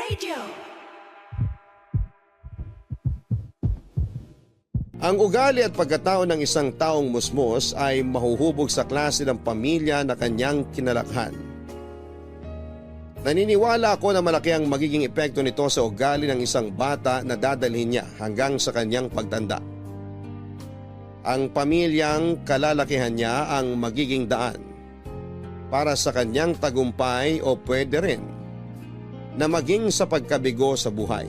Radio. Ang ugali at pagkatao ng isang taong musmos ay mahuhubog sa klase ng pamilya na kanyang kinalakhan. Naniniwala ako na malaki ang magiging epekto nito sa ugali ng isang bata na dadalhin niya hanggang sa kanyang pagtanda. Ang pamilyang kalalakihan niya ang magiging daan para sa kanyang tagumpay o pwede rin na maging sa pagkabigo sa buhay.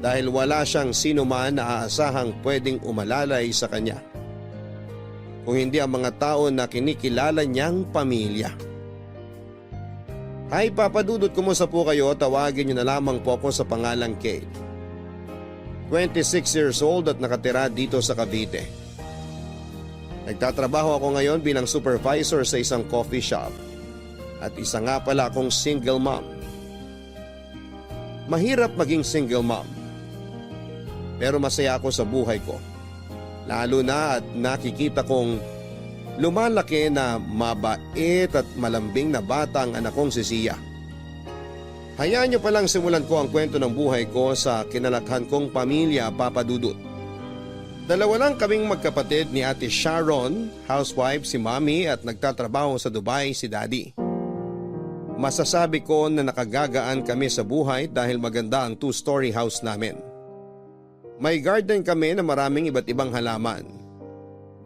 Dahil wala siyang sinuman na aasahang pwedeng umalalay sa kanya kung hindi ang mga tao na kinikilala niyang pamilya. Hi Papa Dudut, kumusta po kayo? Tawagin niyo na lamang po ako sa pangalang Kate. 26 years old at nakatira dito sa Cavite. Nagtatrabaho ako ngayon bilang supervisor sa isang coffee shop at isa nga pala akong single mom. Mahirap maging single mom. Pero masaya ako sa buhay ko. Lalo na at nakikita kong lumalaki na mabait at malambing na bata ang anak kong si Sia. Hayaan niyo palang simulan ko ang kwento ng buhay ko sa kinalakhan kong pamilya, Papa Dudut. Dalawa lang kaming magkapatid ni Ate Sharon, housewife si Mommy at nagtatrabaho sa Dubai si Daddy. Masasabi ko na nakagagaan kami sa buhay dahil maganda ang 2-story house namin. May garden kami na maraming iba't ibang halaman.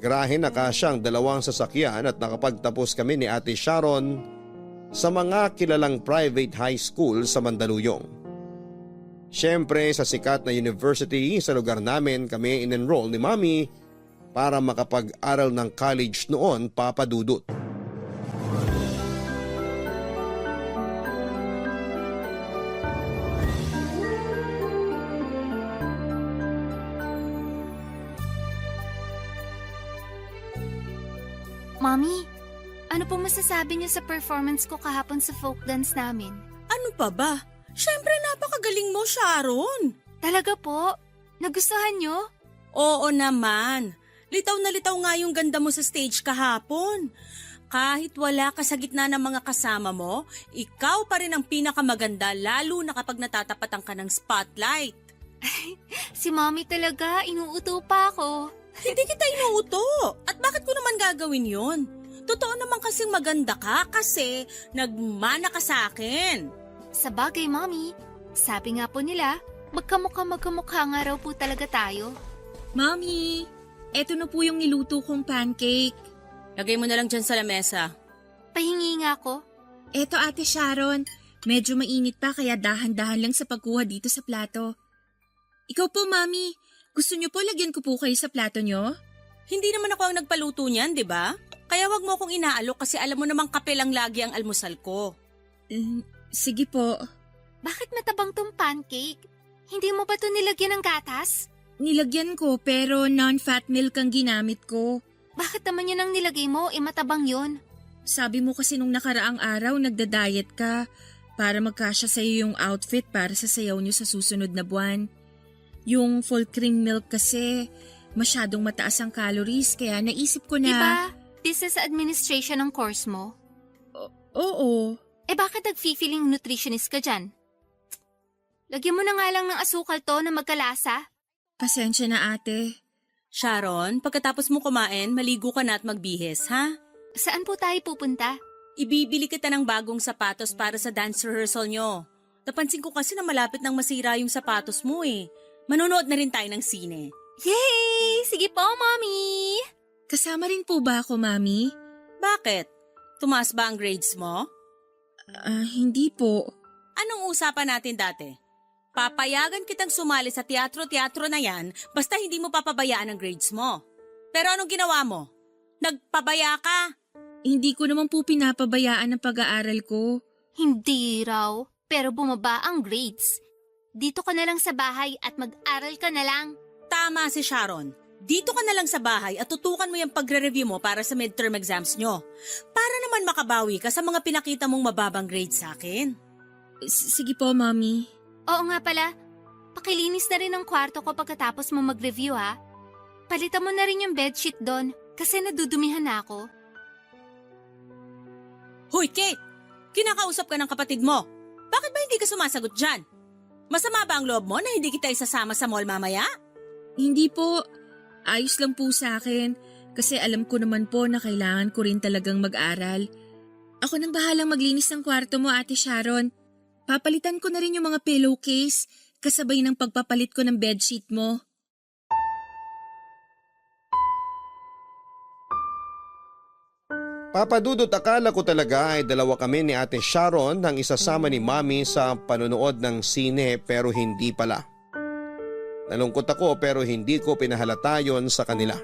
Grahe na kasyang 2 sasakyan at nakapagtapos kami ni Ate Sharon sa mga kilalang private high school sa Mandaluyong. Siyempre sa sikat na university sa lugar namin kami in-enroll ni Mommy para makapag-aral ng college noon, Papa Dudut. Mommy, ano po masasabi niyo sa performance ko kahapon sa folk dance namin? Ano pa ba? Siyempre napakagaling mo, Sharon. Talaga po? Nagustuhan niyo? Oo naman. Litaw na litaw nga yung ganda mo sa stage kahapon. Kahit wala ka sa gitna ng mga kasama mo, ikaw pa rin ang pinakamaganda lalo na kapag natatapatan ka ng spotlight. Si Mommy talaga, inuuto pa ako. Hindi kita inuuto. At bakit ko naman gagawin yon? Totoo naman kasing maganda ka kasi nagmana ka sa akin. Sa bagay, Mommy. Sabi nga po nila, magkamukha nga raw po talaga tayo. Mommy, eto na po yung niluto kong pancake. Lagay mo na lang dyan sa lamesa. Pahingi nga ako. Eto Ate Sharon, medyo mainit pa kaya dahan-dahan lang sa pagkuha dito sa plato. Ikaw po, Mommy, gusto niyo po lagyan ko po kayo sa plato niyo? Hindi naman ako ang nagpaluto niyan, di ba? Kaya wag mo akong inaalok kasi alam mo namang kape lang lagi ang almusal ko. Sige po. Bakit matabang tong pancake? Hindi mo ba ito nilagyan ng gatas? Nilagyan ko pero non-fat milk ang ginamit ko. Bakit naman yun ang nilagay mo? Matabang yun. Sabi mo kasi nung nakaraang araw nagda-diet ka para magkasya sa iyo yung outfit para sa sayaw niyo sa susunod na buwan. Yung full cream milk kasi masyadong mataas ang calories kaya naisip ko na… Diba? This is administration ng course mo. Oo. Bakit nag-feeling nutritionist ka dyan? Lagyan mo na nga lang ng asukal to na magkalasa. Pasensya na ate. Sharon, pagkatapos mo kumain, maligo ka na at magbihis, ha? Saan po tayo pupunta? Ibibili kita ng bagong sapatos para sa dance rehearsal nyo. Napansin ko kasi na malapit nang masira yung sapatos mo eh. Manonood na rin tayo ng sine. Yay! Sige po, Mommy! Kasama rin po ba ako, Mami? Bakit? Tumaas ba ang grades mo? Hindi po. Anong usapan natin dati? Papayagan kitang sumali sa teatro-teatro na yan basta hindi mo papabayaan ang grades mo. Pero anong ginawa mo? Nagpabaya ka? Hindi ko naman po pinapabayaan ang pag-aaral ko. Hindi raw, pero bumaba ang grades. Dito ka na lang sa bahay at mag-aral ka na lang. Tama si Sharon. Dito ka na lang sa bahay at tutukan mo yung pagre-review mo para sa midterm exams nyo. Para naman makabawi ka sa mga pinakita mong mababang grades sa akin. Sige po, Mami. Oo nga pala, pakilinis na rin ang kwarto ko pagkatapos mo mag-review ha. Palitan mo na rin yung bedsheet doon kasi nadudumihan na ako. Hoy Kate! Kinakausap ka ng kapatid mo. Bakit ba hindi ka sumasagot dyan? Masama ba ang loob mo na hindi kita isasama sa mall mamaya? Hindi po. Ayos lang po sa akin. Kasi alam ko naman po na kailangan ko rin talagang mag-aral. Ako nang bahalang maglinis ng kwarto mo, Ate Sharon. Papalitan ko na rin yung mga pillowcase kasabay ng pagpapalit ko ng bedsheet mo. Papa Dudut, akala ko talaga ay dalawa kami ni Ate Sharon nang isasama ni Mami sa panonood ng sine pero hindi pala. Nalungkot ako pero hindi ko pinahalata yon sa kanila.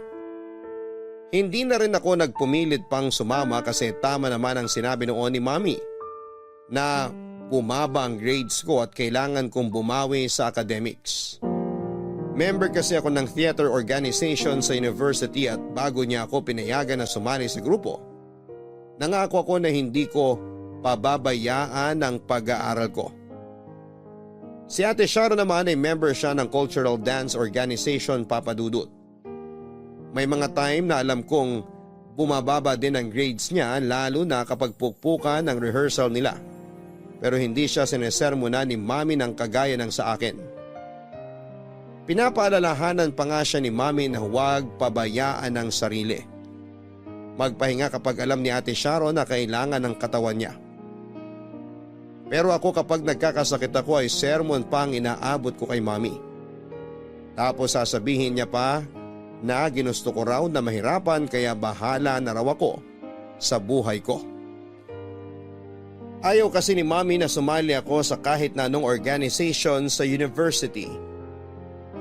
Hindi na rin ako nagpumilit pang sumama kasi tama naman ang sinabi noon ni Mami na bumaba ang grades ko at kailangan kong bumawi sa academics. Member kasi ako ng theater organization sa university at bago niya ako pinayagan na sumali sa grupo, nangako ako na hindi ko pababayaan ang pag-aaral ko. Si Ate Sharon naman ay member siya ng Cultural Dance Organization, Papa Dudut. May mga time na alam kong bumababa din ang grades niya lalo na kapag pukpukan ang rehearsal nila. Pero hindi siya sinesermonan ni Mami ng kagaya ng sa akin. Pinapaalalahanan pa nga siya ni Mami na huwag pabayaan ang sarili. Magpahinga kapag alam ni Ate Sharon na kailangan ng katawan niya. Pero ako kapag nagkakasakit ako ay sermon pang inaabot ko kay Mami. Tapos sasabihin niya pa na ginusto ko raw na mahirapan kaya bahala na raw ako sa buhay ko. Ayaw kasi ni Mami na sumali ako sa kahit na anong organization sa university.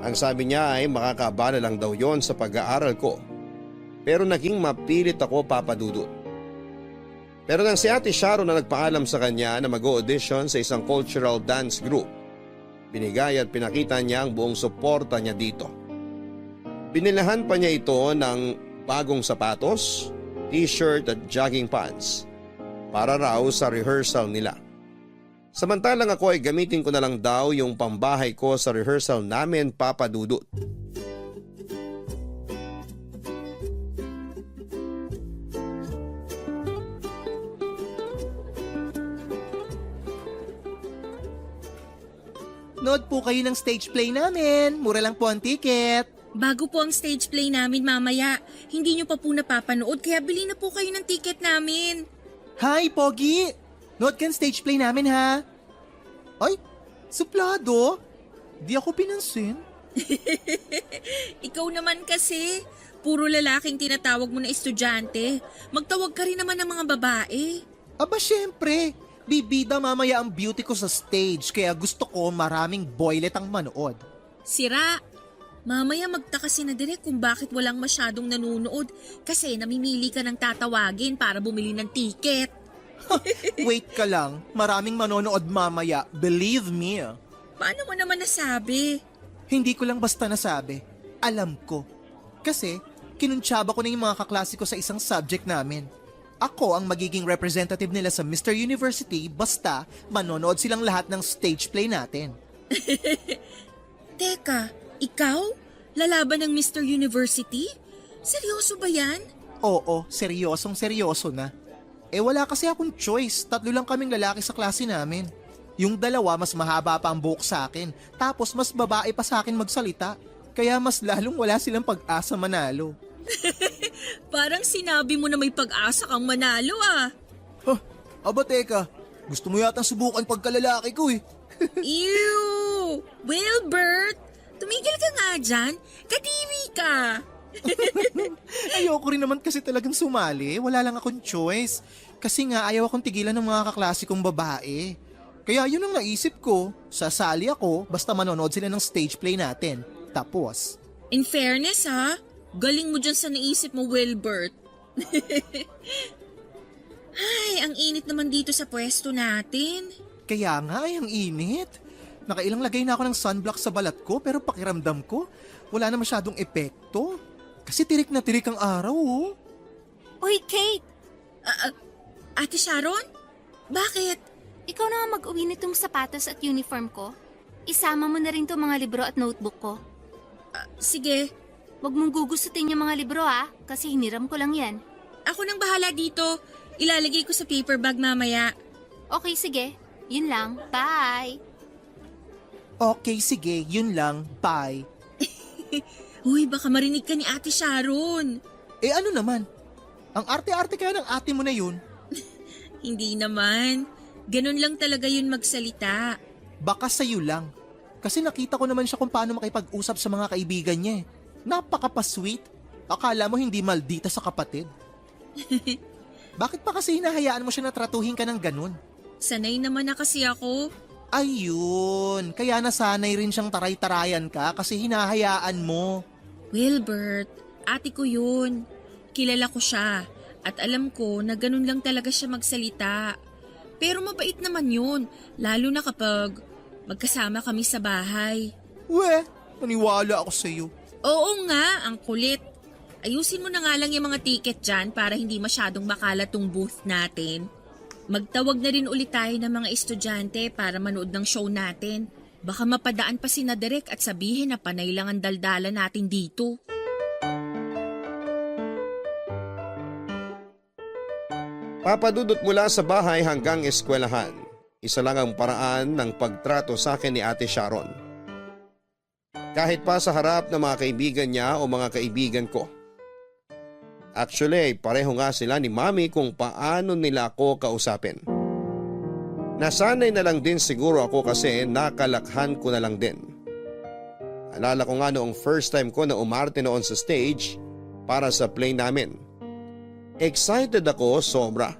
Ang sabi niya ay makakabala lang daw yon sa pag-aaral ko. Pero naging mapilit ako, Papa Dudut. Pero nang si Ate Sharon na nagpaalam sa kanya na mag-audition sa isang cultural dance group, binigay at pinakita niya ang buong suporta niya dito. Binilahan pa niya ito ng bagong sapatos, t-shirt at jogging pants para raw sa rehearsal nila. Samantalang ako ay gamitin ko na lang daw yung pambahay ko sa rehearsal namin, Papa Dudut. Nood po kayo ng stage play namin. Mura lang po ang ticket. Bago po ang stage play namin mamaya, hindi nyo pa po napapanood kaya bili na po kayo ng ticket namin. Hi, Pogi! Nood ka ng stage play namin, ha? Ay, suplado? Di ako pinansin. Ikaw naman kasi, puro lalaking tinatawag mo na estudyante. Magtawag ka rin naman ng mga babae. Aba, syempre. Bibida mamaya ang beauty ko sa stage kaya gusto ko maraming boylet ang manood. Sira, mamaya magtaka si na direk kung bakit walang masyadong nanunood kasi namimili ka ng tatawagin para bumili ng ticket. Wait ka lang, maraming manonood mamaya, believe me. Paano mo naman nasabi? Hindi ko lang basta nasabi, alam ko. Kasi kinuntsaba ko na yung mga kaklase ko sa isang subject namin. Ako ang magiging representative nila sa Mr. University basta manonood silang lahat ng stage play natin. Teka, ikaw? Lalaban ng Mr. University? Seryoso ba yan? Oo, seryosong seryoso na. Eh wala kasi akong choice, 3 lang kaming lalaki sa klase namin. Yung 2 mas mahaba pa ang buhok sa akin, tapos mas babae pa sa akin magsalita. Kaya mas lalong wala silang pag-asa manalo. Parang sinabi mo na may pag-asa kang manalo ah. Aba teka, gusto mo yata subukan pagkalalaki ko eh. Ew! Wilbert! Tumigil ka nga dyan. Kadiri ka. Ayoko rin naman kasi talagang sumali, wala lang akong choice. Kasi nga ayaw akong tigilan ng mga kaklase kong babae. Kaya yun ang naisip ko, sasali ako basta manonood sila ng stage play natin. Tapos, In fairness ha, galing mo dyan sa naisip mo, Wilbert. Ay, ang init naman dito sa pwesto natin. kaya nga ay ang init. Nakailang lagay na ako ng sunblock sa balat ko pero pakiramdam ko, wala na masyadong epekto. Kasi tirik na tirik ang araw oh. Uy, Kate! Ate Sharon? Bakit? Ikaw na nga mag-uwi nitong sapatos at uniform ko. Isama mo na rin to mga libro at notebook ko. Sige, Huwag mong gugustutin yung mga libro kasi hiniram ko lang yan. ako nang bahala dito. Ilalagay ko sa paper bag mamaya. Okay, sige. Yun lang, bye! Okay, sige, yun lang, bye. Uy, baka marinig ka ni Ate Sharon. Eh ano naman? Ang arte-arte kaya ng ate mo na yun? Hindi naman. Ganun lang talaga yun magsalita. Baka sa'yo lang. Kasi nakita ko naman siya kung paano makipag-usap sa mga kaibigan niya. Napaka-pa-sweet. Akala mo hindi maldita sa kapatid. Bakit pa kasi hinahayaan mo siya na tratuhin ka ng ganun? Sanay naman na kasi ako. Ayun, kaya nasanay rin siyang taray-tarayan ka kasi hinahayaan mo. Wilbert, ate ko yun. Kilala ko siya at alam ko na ganun lang talaga siya magsalita. Pero mabait naman yun, lalo na kapag magkasama kami sa bahay. Weh, naniwala ako sa'yo. Oo nga, ang kulit. Ayusin mo na nga lang yung mga ticket dyan para hindi masyadong makalat tong booth natin. Magtawag na rin ulit tayo ng mga estudyante para manood ng show natin. Baka mapadaan pa si Derek at sabihin na panay lang ang daldala natin dito. Papadudot mula sa bahay hanggang eskwelahan. Isa lang ang paraan ng pagtrato sa akin ni Ate Sharon. Kahit pa sa harap ng mga kaibigan niya o mga kaibigan ko. Actually, pareho nga sila ni Mami kung paano nila ako kausapin. Nasanay na lang din siguro ako kasi nakalakhan ko na lang din. Alala ko nga noong first time ko na umarte noon sa stage para sa play namin. Excited ako sobra.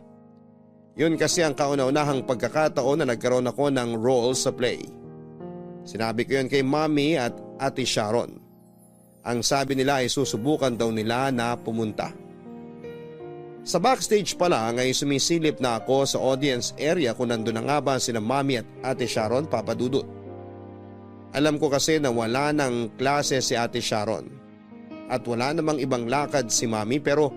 Yun kasi ang kauna-unahang pagkakataon na nagkaroon ako ng role sa play. Sinabi ko yun kay Mami at Ate Sharon. Ang sabi nila ay susubukan daw nila na pumunta. Sa backstage pa lang ay sumisilip na ako sa audience area kung nandun na nga ba sina Mami at Ate Sharon papadudot. Alam ko kasi na wala ng klase si Ate Sharon at wala namang ibang lakad si Mami pero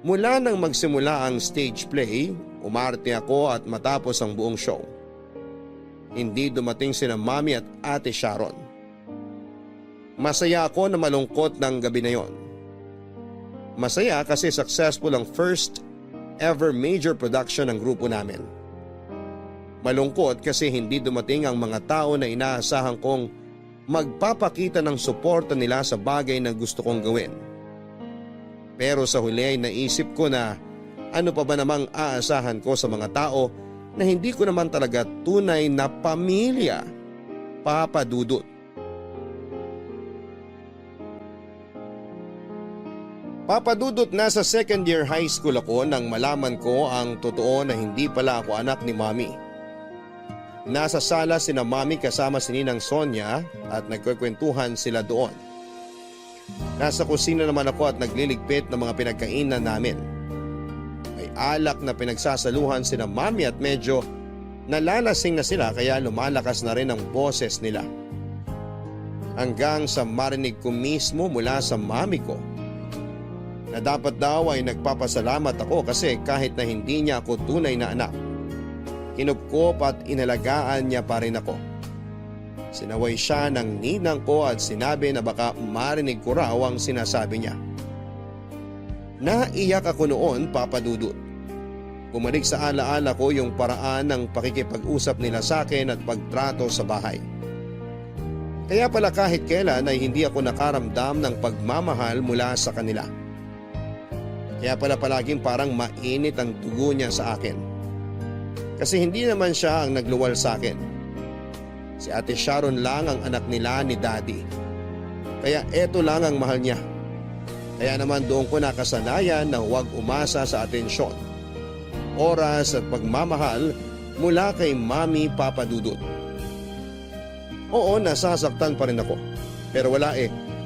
mula nang magsimula ang stage play, umarte ako at matapos ang buong show. Hindi dumating sina Mami at Ate Sharon. Masaya ako na malungkot ng gabi na yon. Masaya kasi successful ang first ever major production ng grupo namin. Malungkot kasi hindi dumating ang mga tao na inaasahan kong magpapakita ng suporta nila sa bagay na gusto kong gawin. Pero sa huli ay naisip ko na ano pa ba namang aasahan ko sa mga tao na hindi ko naman talaga tunay na pamilya, papadudot. Papadudot na sa second year high school ako nang malaman ko ang totoo na hindi pala ako anak ni Mami. Nasa sala sina Mami kasama si Ninang Sonia at nagkukwentuhan sila doon. Nasa kusina naman ako at nagliligpit ng mga pinagkainan namin. May alak na pinagsasaluhan sina Mami at medyo nalalasing na sila kaya lumalakas na rin ang boses nila. Hanggang sa marinig ko mismo mula sa Mami ko na dapat daw ay nagpapasalamat ako kasi kahit na hindi niya ako tunay na anak, kinupkop at inalagaan niya pa rin ako. Sinaway siya ng ninang ko at sinabi na baka marinig ko raw ang sinasabi niya. Naiyak ako noon, papadudot. Bumalik sa alaala ko yung paraan ng pakikipag-usap nila sa akin at pagtrato sa bahay. Kaya pala kahit kailan ay hindi ako nakaramdam ng pagmamahal mula sa kanila. Kaya pala palaging parang mainit ang dugo niya sa akin. Kasi hindi naman siya ang nagluwal sa akin. Si Ate Sharon lang ang anak nila ni Daddy. Kaya eto lang ang mahal niya. Kaya naman doon ko nakasanayan na huwag umasa sa atensyon, oras at pagmamahal mula kay Mami papadudot. Oo, nasasaktan pa rin ako. Pero wala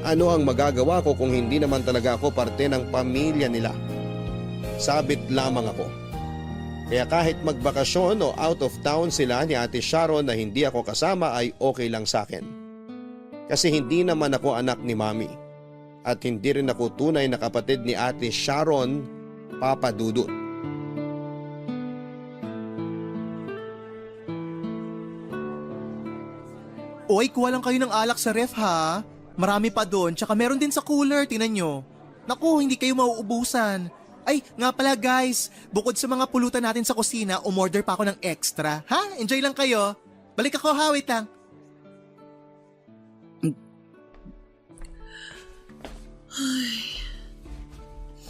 ano ang magagawa ko kung hindi naman talaga ako parte ng pamilya nila? Sabit lamang ako. Kaya kahit magbakasyon o out of town sila ni Ate Sharon na hindi ako kasama ay okay lang sa akin. Kasi hindi naman ako anak ni Mami. At hindi rin ako tunay na kapatid ni Ate Sharon, papadudot. Oy, kuha lang kayo ng alak sa ref ha. Marami pa doon, tsaka meron din sa cooler, tinan nyo. Naku, hindi kayo mauubusan. Ay, nga pala guys, bukod sa mga pulutan natin sa kusina, umorder pa ako ng extra. Ha? Enjoy lang kayo. Balik ako ha, wait lang.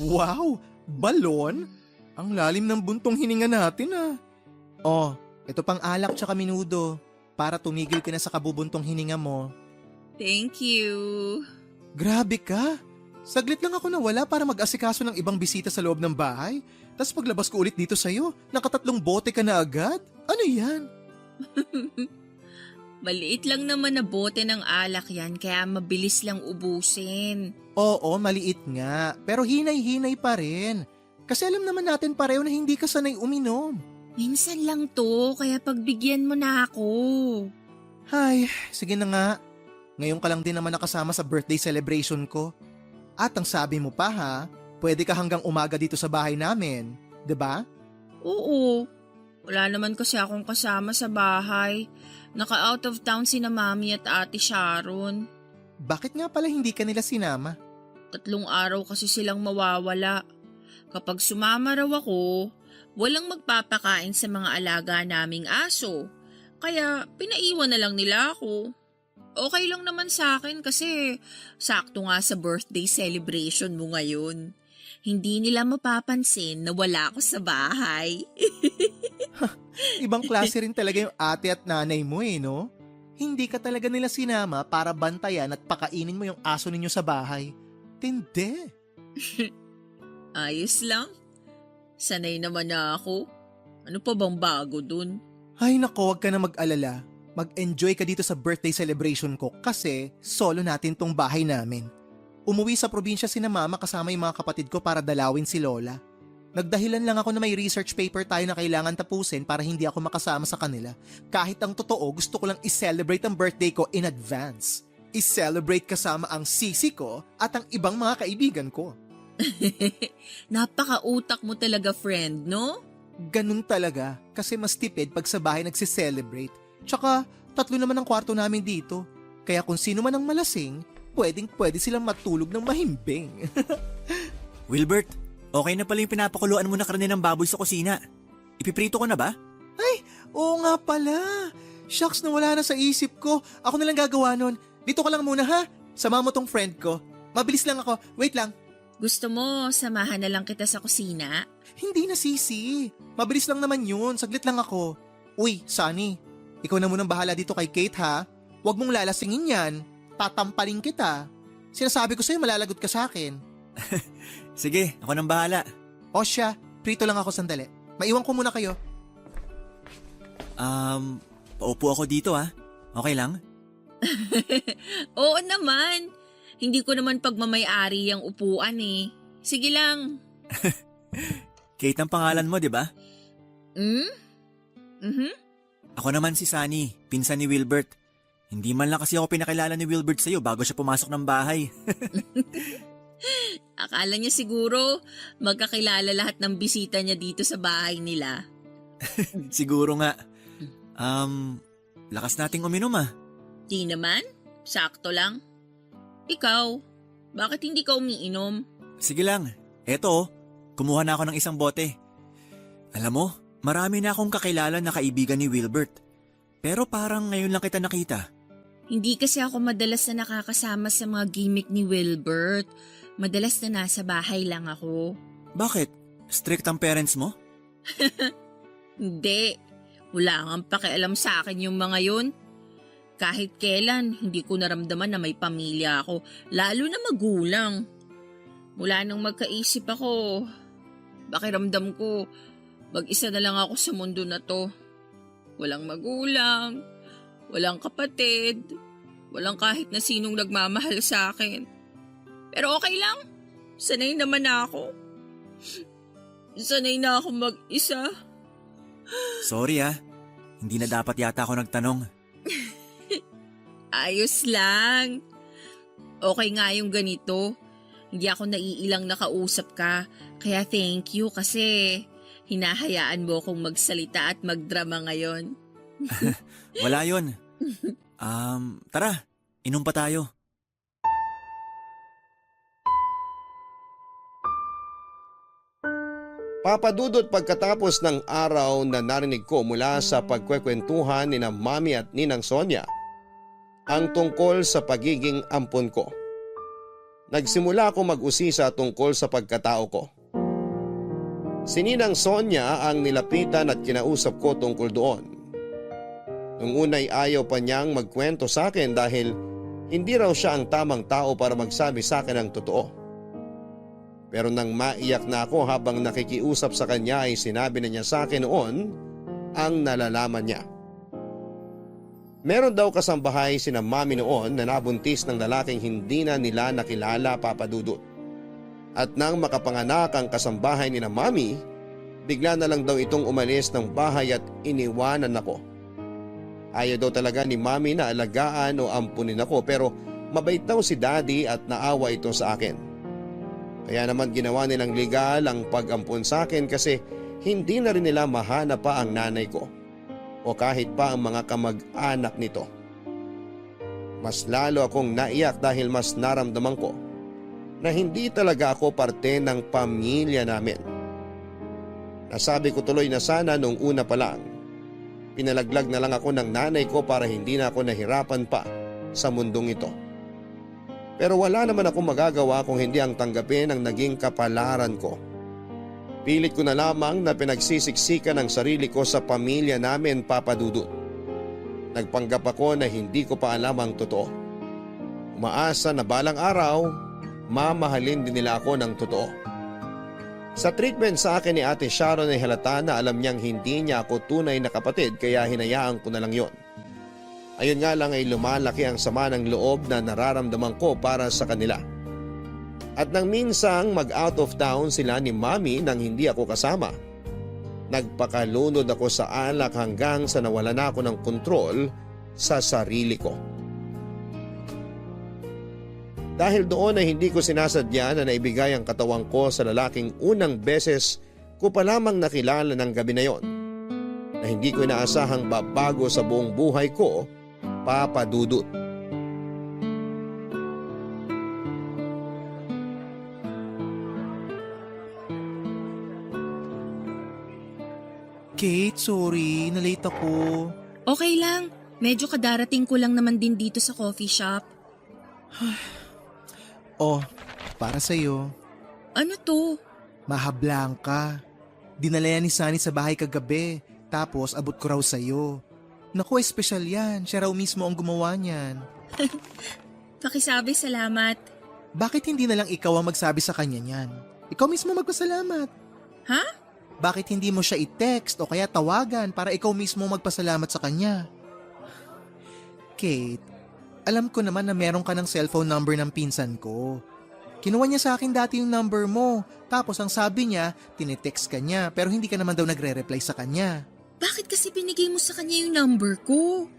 Wow, balon? Ang lalim ng buntong hininga natin ah. Oh, ito pang alak tsaka minudo para tumigil ka na sa kabubuntong hininga mo. Thank you. Grabe ka. Saglit lang ako nawala para mag-asikaso ng ibang bisita sa loob ng bahay. Tapos paglabas ko ulit dito sa'yo, nakatatlong bote ka na agad. Ano yan? Maliit lang naman na bote ng alak yan kaya mabilis lang ubusin. Oo, maliit nga. Pero hinay-hinay pa rin. Kasi alam naman natin pareho na hindi ka sanay uminom. Minsan lang to kaya pagbigyan mo na ako. Ay, sige na nga. Ngayon ka lang din naman nakasama sa birthday celebration ko. At ang sabi mo pa ha, pwede ka hanggang umaga dito sa bahay namin. 'Di ba? Oo. Wala naman kasi akong kasama sa bahay. Naka-out of town sina Mami at Ate Sharon. Bakit nga pala hindi ka nila sinama? 3 araw kasi silang mawawala. Kapag sumama raw ako, walang magpapakain sa mga alaga naming aso. Kaya pinaiwan na lang nila ako. Okay lang naman sa akin kasi sakto nga sa birthday celebration mo ngayon. Hindi nila mapapansin na wala ako sa bahay. Ibang klase rin talaga yung ate at nanay mo no? Hindi ka talaga nila sinama para bantayan at pakainin mo yung aso ninyo sa bahay. Tindi. Ayos lang. Sanay naman na ako. Ano pa bang bago dun? Ay nako, wag ka na mag-alala. Mag-enjoy ka dito sa birthday celebration ko kasi solo natin tong bahay namin. Umuwi sa probinsya sina mama kasama yung mga kapatid ko para dalawin si Lola. Nagdahilan lang ako na may research paper tayo na kailangan tapusin para hindi ako makasama sa kanila. Kahit ang totoo, gusto ko lang i-celebrate ang birthday ko in advance. I-celebrate kasama ang sisi ko at ang ibang mga kaibigan ko. Napaka-utak mo talaga, friend, no? Ganun talaga kasi mas tipid pag sa bahay nagsi-celebrate. Tsaka 3 naman ang kwarto namin dito. Kaya kung sino man ang malasing, pwede silang matulog ng mahimbing. Wilbert, okay na pala yung pinapakuluan mo na karne ng baboy sa kusina. Ipiprito ko na ba? Oo nga pala. Shucks, nawala na sa isip ko. Ako na lang gagawa nun. Dito ka lang muna ha. Sama mo tong friend ko. Mabilis lang ako. Wait lang. Gusto mo, samahan na lang kita sa kusina? Hindi na sisi. Mabilis lang naman yun. Saglit lang ako. Uy, Sunny. Ikaw na munang bahala dito kay Kate ha. Huwag mong lalasingin yan. Tatampaling kita. Sinasabi ko sa'yo malalagot ka sa akin. Sige, ako nang bahala. O siya, prito lang ako sandali. Maiwan ko muna kayo. Paupo ako dito ah. Okay lang? Oo naman. Hindi ko naman pagmamay-ari ang upuan eh. Sige lang. Kate ang pangalan mo, di ba? Ako naman si Sunny, pinsan ni Wilbert. Hindi man lang kasi ako pinakilala ni Wilbert sa'yo bago siya pumasok ng bahay. Akala niya siguro magkakilala lahat ng bisita niya dito sa bahay nila. Siguro nga. Lakas nating uminom ah. Di naman, sakto lang. Ikaw, bakit hindi ka umiinom? Sige lang, eto kumuha na ako ng isang bote. Alam mo, marami na akong kakilala na kaibigan ni Wilbert. Pero parang ngayon lang kita nakita. Hindi kasi ako madalas na nakakasama sa mga gimmick ni Wilbert. Madalas na nasa bahay lang ako. Bakit? Strict ang parents mo? Hindi. Wala kang pakialam sa akin yung mga yun. Kahit kailan, hindi ko naramdaman na may pamilya ako, lalo na magulang. Mula nang magkaisip ako, pakiramdam ko, mag-isa na lang ako sa mundo na to. Walang magulang, walang kapatid, walang kahit na sinong nagmamahal sa akin. Pero okay lang, sanay naman na ako. Sanay na ako mag-isa. Sorry ah, hindi na dapat yata ako nagtanong. Ayos lang. Okay nga yung ganito. Hindi ako naiilang nakausap ka. Kaya thank you kasi hinahayaan mo akong magsalita at magdrama ngayon. Wala yun. Tara, inom pa tayo. Papadudot pagkatapos ng araw na narinig ko mula sa pagkwekwentuhan ni na Mami at Ninang Sonia ang tungkol sa pagiging ampon ko. Nagsimula ako mag-usisa tungkol sa pagkatao ko. Si Ninang Sonia ang nilapitan at kinausap ko tungkol doon. Nung unay ayaw pa niyang magkwento sa akin dahil hindi raw siya ang tamang tao para magsabi sa akin ang totoo. Pero nang maiyak na ako habang nakikiusap sa kanya ay sinabi na niya sa akin noon ang nalalaman niya. Meron daw kasambahay sina Mami noon na nabuntis ng lalaking hindi na nila nakilala, Papa Dudut. At nang makapanganak ang kasambahay ni na Mami, bigla na lang daw itong umalis ng bahay at iniwanan ako. Ayaw daw talaga ni Mami na alagaan o ampunin ako pero mabait daw si Daddy at naawa ito sa akin. Kaya naman ginawa nilang legal ang pag-ampun sa akin kasi hindi na rin nila mahanap pa ang nanay ko o kahit pa ang mga kamag-anak nito. Mas lalo akong naiyak dahil mas naramdaman ko na hindi talaga ako parte ng pamilya namin. Nasabi ko tuloy na sana nung una pa lang. Pinalaglag na lang ako ng nanay ko para hindi na ako nahirapan pa sa mundong ito. Pero wala naman akong magagawa kung hindi ang tanggapin ang naging kapalaran ko. Pilit ko na lamang na pinagsisiksikan ang sarili ko sa pamilya namin, Papa Dudut. Nagpanggap ako na hindi ko pa alam ang totoo. Umaasa na balang araw, mamahalin din nila ako ng totoo. Sa treatment sa akin ni Ate Sharon ay halata na alam niyang hindi niya ako tunay na kapatid kaya hinayaan ko na lang yon. Ayun nga lang ay lumalaki ang sama ng loob na nararamdaman ko para sa kanila. At nang minsang mag-out of town sila ni Mami nang hindi ako kasama, nagpakalunod ako sa alak hanggang sa nawala na ako ng kontrol sa sarili ko. Dahil doon ay hindi ko sinasadya na naibigay ang katawan ko sa lalaking unang beses ko pa lamang nakilala ng gabi na yon, na hindi ko inaasahang babago sa buong buhay ko, Papa Dudut. Kate, sorry, nalate ako. Okay lang. Medyo kadarating ko lang naman din dito sa coffee shop. Oh, para sa'yo. Ano to? Maha Blanca. Dinala yan ni Sunny sa bahay kagabi, tapos abot ko raw sa'yo. Naku, espesyal yan. Siya raw mismo ang gumawa niyan. Pakisabi, salamat. Bakit hindi na lang ikaw ang magsabi sa kanya niyan? Ikaw mismo magpasalamat. Ha? Bakit hindi mo siya i-text o kaya tawagan para ikaw mismo magpasalamat sa kanya? Kate, alam ko naman na meron ka ng cellphone number ng pinsan ko. Kinuha niya sa akin dati yung number mo, tapos ang sabi niya, tinetext ka niya pero hindi ka naman daw nagre-reply sa kanya. Bakit kasi binigay mo sa kanya yung number ko?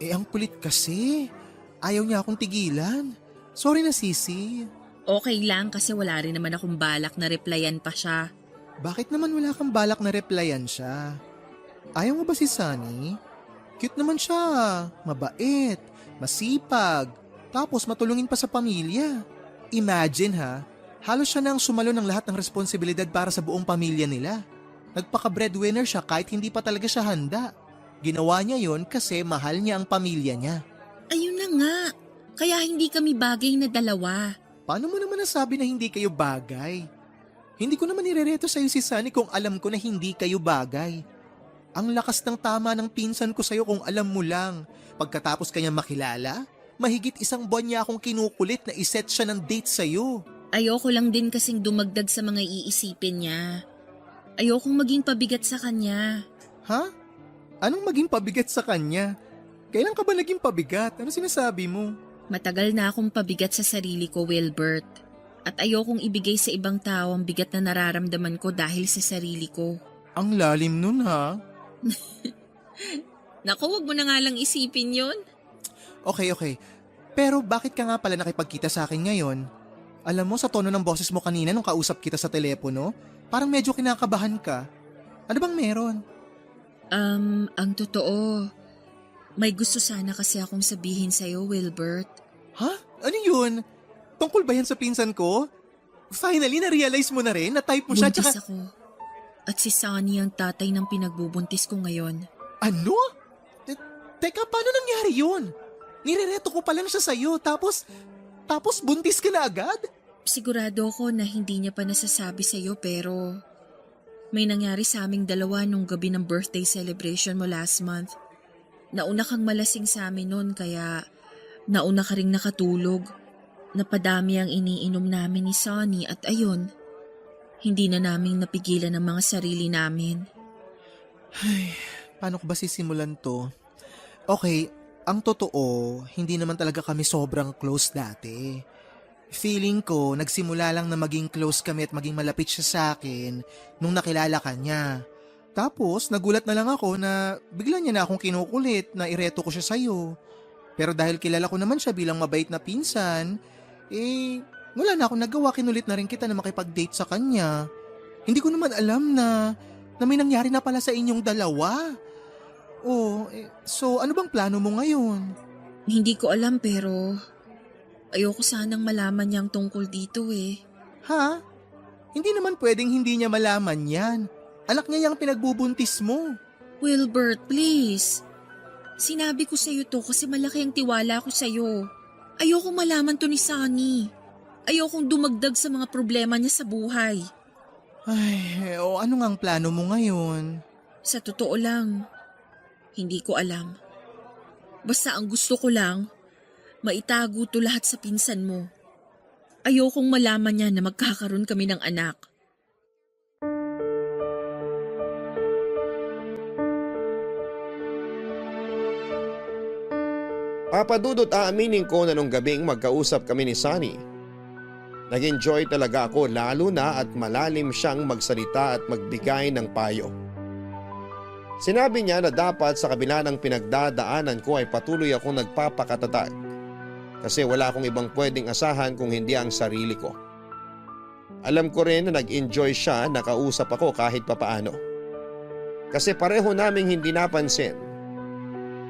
Ang kulit kasi. Ayaw niya akong tigilan. Sorry na, Sisi. Okay lang kasi wala rin naman akong balak na replyan pa siya. Bakit naman wala kang balak na replyan siya? Ayaw mo ba si Sunny? Cute naman siya. Mabait. Masipag. Tapos matulungin pa sa pamilya. Imagine ha, halos siya na ang sumalo ng lahat ng responsibilidad para sa buong pamilya nila. Nagpaka-breadwinner siya kahit hindi pa talaga siya handa. Ginawa niya yon kasi mahal niya ang pamilya niya. Ayun na nga. Kaya hindi kami bagay na dalawa. Paano mo naman nasabi na hindi kayo bagay? Hindi ko naman irereto sa'yo si Sunny kung alam ko na hindi kayo bagay. Ang lakas ng tama ng pinsan ko sa'yo kung alam mo lang. Pagkatapos kanya makilala, mahigit 1 buwan niya akong kinukulit na iset siya ng date sa'yo. Ayoko lang din kasing dumagdag sa mga iisipin niya. Ayokong maging pabigat sa kanya. Ha? Anong maging pabigat sa kanya? Kailan ka ba naging pabigat? Ano sinasabi mo? Matagal na akong pabigat sa sarili ko, Wilbert. At ayokong ibigay sa ibang tao ang bigat na nararamdaman ko dahil sa sarili ko. Ang lalim nun ha? Naku, wag mo na nga lang isipin yon. Okay. Pero bakit ka nga pala nakipagkita sa akin ngayon? Alam mo, sa tono ng boses mo kanina nung kausap kita sa telepono, parang medyo kinakabahan ka. Ano bang meron? Ang totoo, may gusto sana kasi akong sabihin sa'yo, Wilbert. Ha? Ano yun? Tungkol ba yan sa pinsan ko? Finally, na-realize mo na rin na type mo siya Buntis tsaka... ako. At si Sunny ang tatay ng pinagbubuntis ko ngayon. Ano? Teka, paano nangyari yun? Nirereto ko pa lang siya sa'yo, tapos buntis ka na agad? Sigurado ako na hindi niya pa nasasabi sa'yo pero may nangyari sa aming dalawa nung gabi ng birthday celebration mo last month. Nauna kang malasing sa amin noon kaya nauna ka ring nakatulog. Napadami ang iniinom namin ni Sunny at ayun, hindi na naming napigilan ang mga sarili namin. Ay, paano ko ba sisimulan to? Okay, ang totoo, hindi naman talaga kami sobrang close dati. Feeling ko, nagsimula lang na maging close kami at maging malapit siya sa akin nung nakilala ka niya. Tapos, nagulat na lang ako na bigla niya na akong kinukulit na ireto ko siya sa'yo. Pero dahil kilala ko naman siya bilang mabait na pinsan, wala na akong nagawa, kinulit na rin kita na makipag-date sa kanya. Hindi ko naman alam na may nangyari na pala sa inyong dalawa. So ano bang plano mo ngayon? Hindi ko alam pero ayoko sanang malaman niyang tungkol dito eh. Ha? Hindi naman pwedeng hindi niya malaman yan. Anak niya yung pinagbubuntis mo. Wilbert, please. Sinabi ko sa'yo to kasi malaki ang tiwala ko sa'yo. Ayoko malaman to ni Sunny. Ayokong dumagdag sa mga problema niya sa buhay. Ay, ano nga ang plano mo ngayon? Sa totoo lang, hindi ko alam. Basta ang gusto ko lang, maitago to lahat sa pinsan mo. Ayokong malaman niya na magkakaroon kami ng anak. Papadudot, aaminin ko na nung gabing magkausap kami ni Sunny, nag-enjoy talaga ako lalo na at malalim siyang magsalita at magbigay ng payo. Sinabi niya na dapat sa kabila ng pinagdadaanan ko ay patuloy akong nagpapakatatag kasi wala akong ibang pwedeng asahan kung hindi ang sarili ko. Alam ko rin na nag-enjoy siya na kausap ako kahit papaano. Kasi pareho naming hindi napansin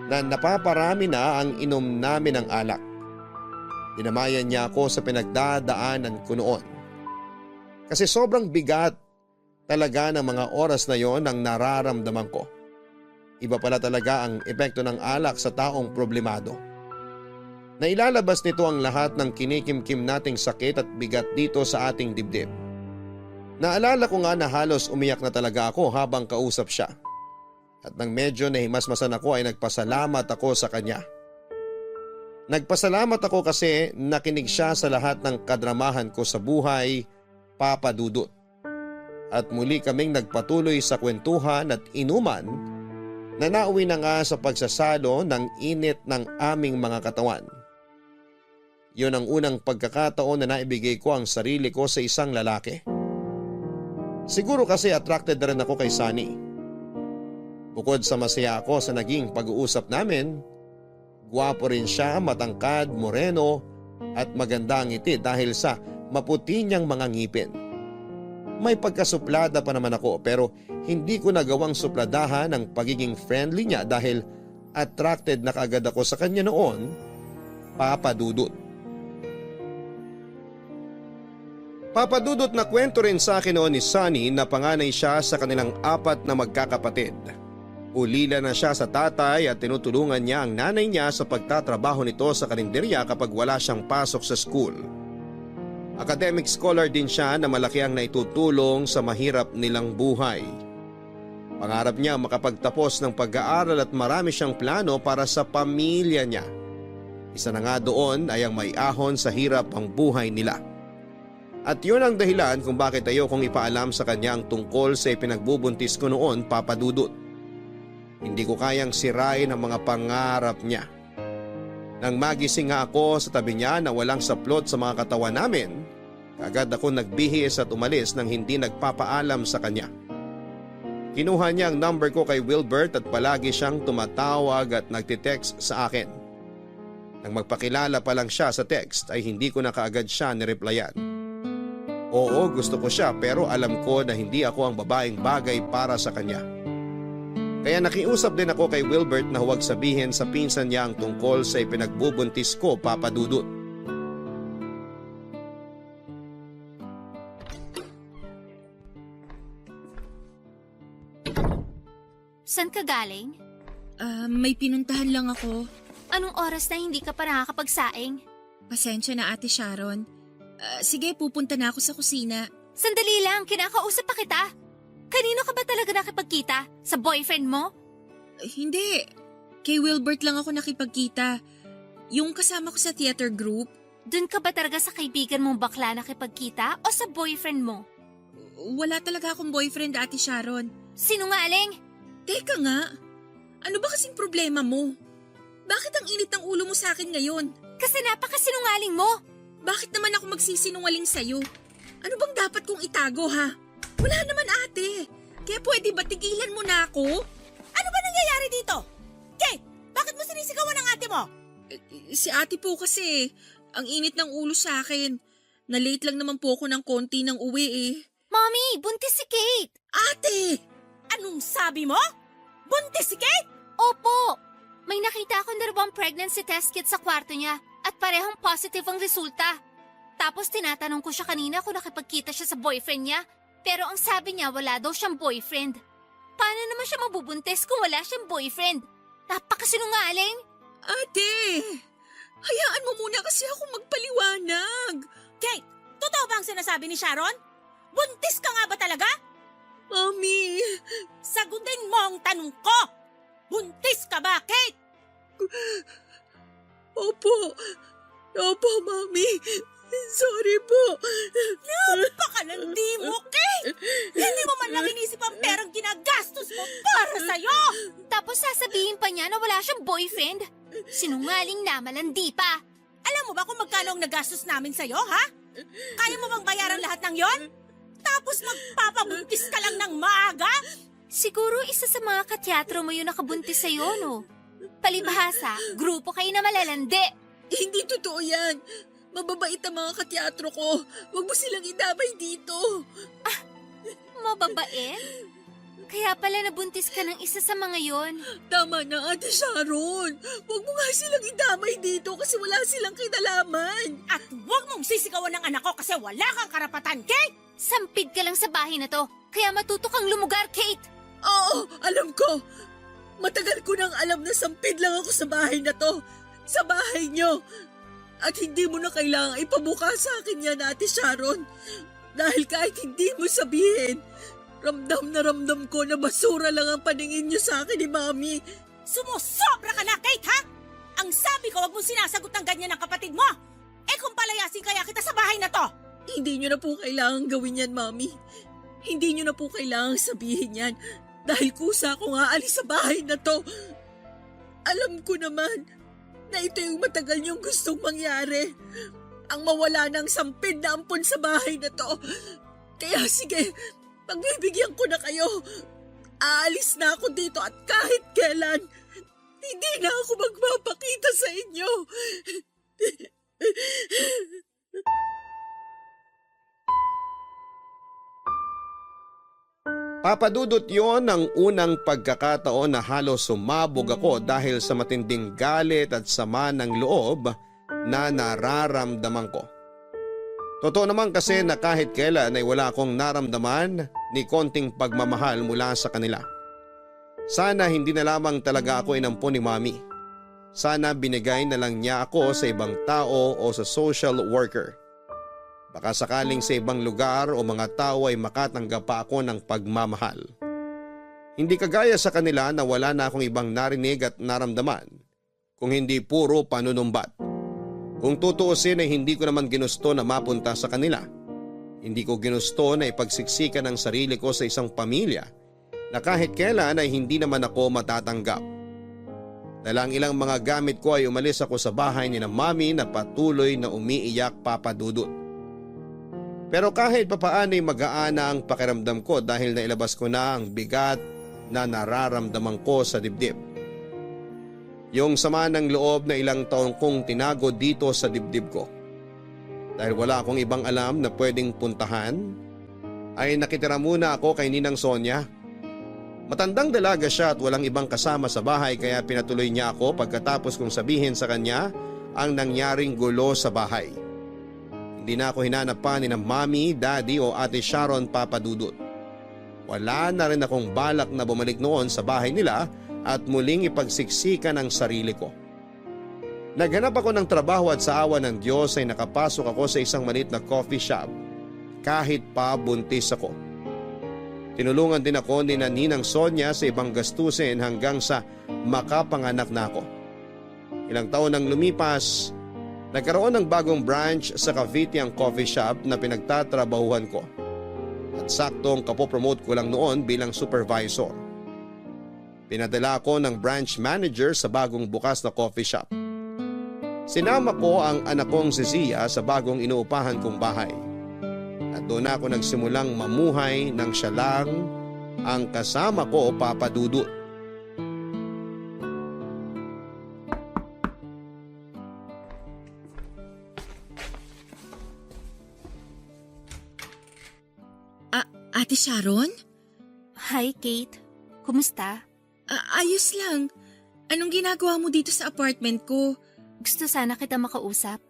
na napaparami na ang inom namin ng alak. Dinamayan niya ako sa pinagdadaanan ko noon. Kasi sobrang bigat talaga ng mga oras na yon ang nararamdaman ko. Iba pala talaga ang epekto ng alak sa taong problemado. Nailalabas nito ang lahat ng kinikimkim nating sakit at bigat dito sa ating dibdib. Naalala ko nga na halos umiyak na talaga ako habang kausap siya. At nang medyo nahimasmasan ako ay nagpasalamat ako sa kanya. Nagpasalamat ako kasi nakinig siya sa lahat ng kadramahan ko sa buhay, Papa Dudut. At muli kaming nagpatuloy sa kwentuhan at inuman na nauwi na nga sa pagsasalo ng init ng aming mga katawan. Yun ang unang pagkakataon na naibigay ko ang sarili ko sa isang lalaki. Siguro kasi attracted na rin ako kay Sunny. Bukod sa masaya ako sa naging pag-uusap namin, gwapo rin siya, matangkad, moreno at maganda ang ngiti dahil sa maputi niyang mga ngipin. May pagkasuplada pa naman ako pero hindi ko nagawang supladahan ang pagiging friendly niya dahil attracted na kaagad ako sa kanya noon, Papa Dudut. Papa Dudut, na kwento rin sa akin noon ni Sunny na panganay siya sa kanilang 4 na magkakapatid. Ulila na siya sa tatay at tinutulungan niya ang nanay niya sa pagtatrabaho nito sa karinderya kapag wala siyang pasok sa school. Academic scholar din siya na malaki ang naitutulong sa mahirap nilang buhay. Pangarap niya makapagtapos ng pag-aaral at marami siyang plano para sa pamilya niya. Isa na nga doon ay ang may ahon sa hirap ang buhay nila. At yun ang dahilan kung bakit ayokong ipaalam sa kanya ang tungkol sa ipinagbubuntis ko noon, Papa Dudut. Hindi ko kayang sirain ang mga pangarap niya. Nang magising nga ako sa tabi niya na walang saplot sa mga katawan namin, agad ako nagbihis at umalis nang hindi nagpapaalam sa kanya. Kinuha niya ang number ko kay Wilbert at palagi siyang tumatawag at nagtitext sa akin. Nang magpakilala pa lang siya sa text ay hindi ko na kaagad siya nireplyan. Oo, gusto ko siya pero alam ko na hindi ako ang babaeng bagay para sa kanya. Kaya nakiusap din ako kay Wilbert na huwag sabihin sa pinsan niya ang tungkol sa ipinagbubuntis ko, Papa Dudut. San ka galing? May pinuntahan lang ako. Anong oras na hindi ka pa nakakapagsaing? Pasensya na Ate Sharon. Sige, pupunta na ako sa kusina. Sandali lang, kinakausap pa kita. Kanino ka ba talaga nakipagkita? Sa boyfriend mo? Hindi. Kay Wilbert lang ako nakipagkita. Yung kasama ko sa theater group. Dun ka ba talaga sa kaibigan mong bakla nakipagkita o sa boyfriend mo? Wala talaga akong boyfriend, Ate Sharon. Sinungaling? Teka nga, ano ba kasing problema mo? Bakit ang init ng ulo mo sa akin ngayon? Kasi napakasinungaling mo. Bakit naman ako magsisinungaling sa'yo? Ano bang dapat kong itago ha? Wala naman ate. Kaya pwede ba tigilan mo na ako? Ano ba nangyayari dito? Kate, bakit mo sinisigawan ang ate mo? Si ate po kasi, ang init ng ulo sa akin. Na-late lang naman po ako ng konti ng uwi eh. Mommy, buntis si Kate. Ate! Anong sabi mo? Buntis si Kate? Opo. May nakita akong 2 pregnancy test kit sa kwarto niya at parehong positive ang resulta. Tapos tinatanong ko siya kanina kung nakipagkita siya sa boyfriend niya. Pero ang sabi niya wala daw siyang boyfriend. Paano naman siya mabubuntis kung wala siyang boyfriend? Napakasinungaling. Ate! Hayaan mo muna kasi ako magpaliwanag. Kate, totoo ba ang sinasabi ni Sharon? Buntis ka nga ba talaga? Mami! Sagutin mo ang tanong ko! Buntis ka ba, Kate? Opo. Opo, Mami. Sorry po. Napakalandi mo, Kate! Hindi mo man lang inisip ang perang ginagastos mo para sa'yo! Tapos sasabihin pa niya na wala siyang boyfriend? Sinungaling na, malandi pa. Alam mo ba kung magkano ang nagastos namin sa'yo, ha? Kaya mo bang bayaran lahat ng yon? Tapos magpapabuntis ka lang ng maaga? Siguro isa sa mga kateatro mo yung nakabuntis sa'yo, no? Palibhasa, grupo kayo na malalandi. Hindi totoo yan. Mababait ang mga kateatro ko. Huwag mo silang idamay dito. Mababait? Kaya pala nabuntis ka ng isa sa mga yon. Tama na, Ate Sharon. Huwag mo nga silang idamay dito kasi wala silang kinalaman. At huwag mong sisigawan ng anak ko kasi wala kang karapatan, Kate! Sampid ka lang sa bahay na to, kaya matuto kang lumugar, Kate! Oo, alam ko. Matagal ko nang alam na sampid lang ako sa bahay na to. Sa bahay nyo. At hindi mo na kailangang ipabuka sa akin yan, Ate Sharon. Dahil kahit hindi mo sabihin, ramdam na ramdam ko na basura lang ang paningin nyo sa akin ni Mami. Sumusobra ka na, Kate, ha? Ang sabi ko, huwag mong sinasagot ng ganyan ng kapatid mo. Eh kung palayasin kaya kita sa bahay na to? Hindi nyo na po kailangang gawin yan, Mami. Hindi nyo na po kailangang sabihin yan. Dahil kusa ko nga alis sa bahay na to. Alam ko naman na ito yung matagal nyong gustong mangyari. Ang mawala ng sampid na ampon sa bahay na to. Kaya sige, pagbibigyan ko na kayo. Aalis na ako dito at kahit kailan, hindi na ako magpapakita sa inyo. Papadudot yon ang unang pagkakataon na halos sumabog ako dahil sa matinding galit at sama ng loob na nararamdaman ko. Totoo naman kasi na kahit kailan ay wala akong naramdaman ni konting pagmamahal mula sa kanila. Sana hindi na lamang talaga ako inampon ni Mami. Sana binigay na lang niya ako sa ibang tao o sa social worker. Baka sakaling sa ibang lugar o mga tao ay makatanggap pa ako ng pagmamahal. Hindi kagaya sa kanila na wala na akong ibang narinig at naramdaman, kung hindi puro panunumbat. Kung tutuusin ay hindi ko naman ginusto na mapunta sa kanila. Hindi ko ginusto na ipagsiksikan ang sarili ko sa isang pamilya na kahit kailan ay hindi naman ako matatanggap. Dahil ilang mga gamit ko ay umalis ako sa bahay ni na Mami na patuloy na umiiyak papadudot. Pero kahit papaano ay mag-aana ang pakiramdam ko dahil nailabas ko na ang bigat na nararamdaman ko sa dibdib. Yung sama ng loob na ilang taon kong tinago dito sa dibdib ko. Dahil wala akong ibang alam na pwedeng puntahan, ay nakitira muna ako kay Ninang Sonia. Matandang dalaga siya at walang ibang kasama sa bahay kaya pinatuloy niya ako pagkatapos kong sabihin sa kanya ang nangyaring gulo sa bahay. Hindi na ako hinanap pa ni na Mami, Daddy o Ate Sharon papadudot. Wala na rin akong balak na bumalik noon sa bahay nila at muling ipagsiksikan ang sarili ko. Naghanap ako ng trabaho at sa awa ng Diyos ay nakapasok ako sa isang maliit na coffee shop kahit pa buntis ako. Tinulungan din ako ni Ninang Sonia sa ibang gastusin hanggang sa makapanganak na ako. Ilang taon nang lumipas, nagkaroon ng bagong branch sa Cavite ang coffee shop na pinagtatrabahuhan ko. At saktong kapopromote ko lang noon bilang supervisor. Pinadala ako ng branch manager sa bagong bukas na coffee shop. Sinama ko ang anak kong si Zia sa bagong inuupahan kong bahay. At doon ako nagsimulang mamuhay nang siya lang ang kasama ko, Papa Dudut. Ate Sharon? Hi, Kate. Kumusta? Ayos lang. Anong ginagawa mo dito sa apartment ko? Gusto sana kita makausap.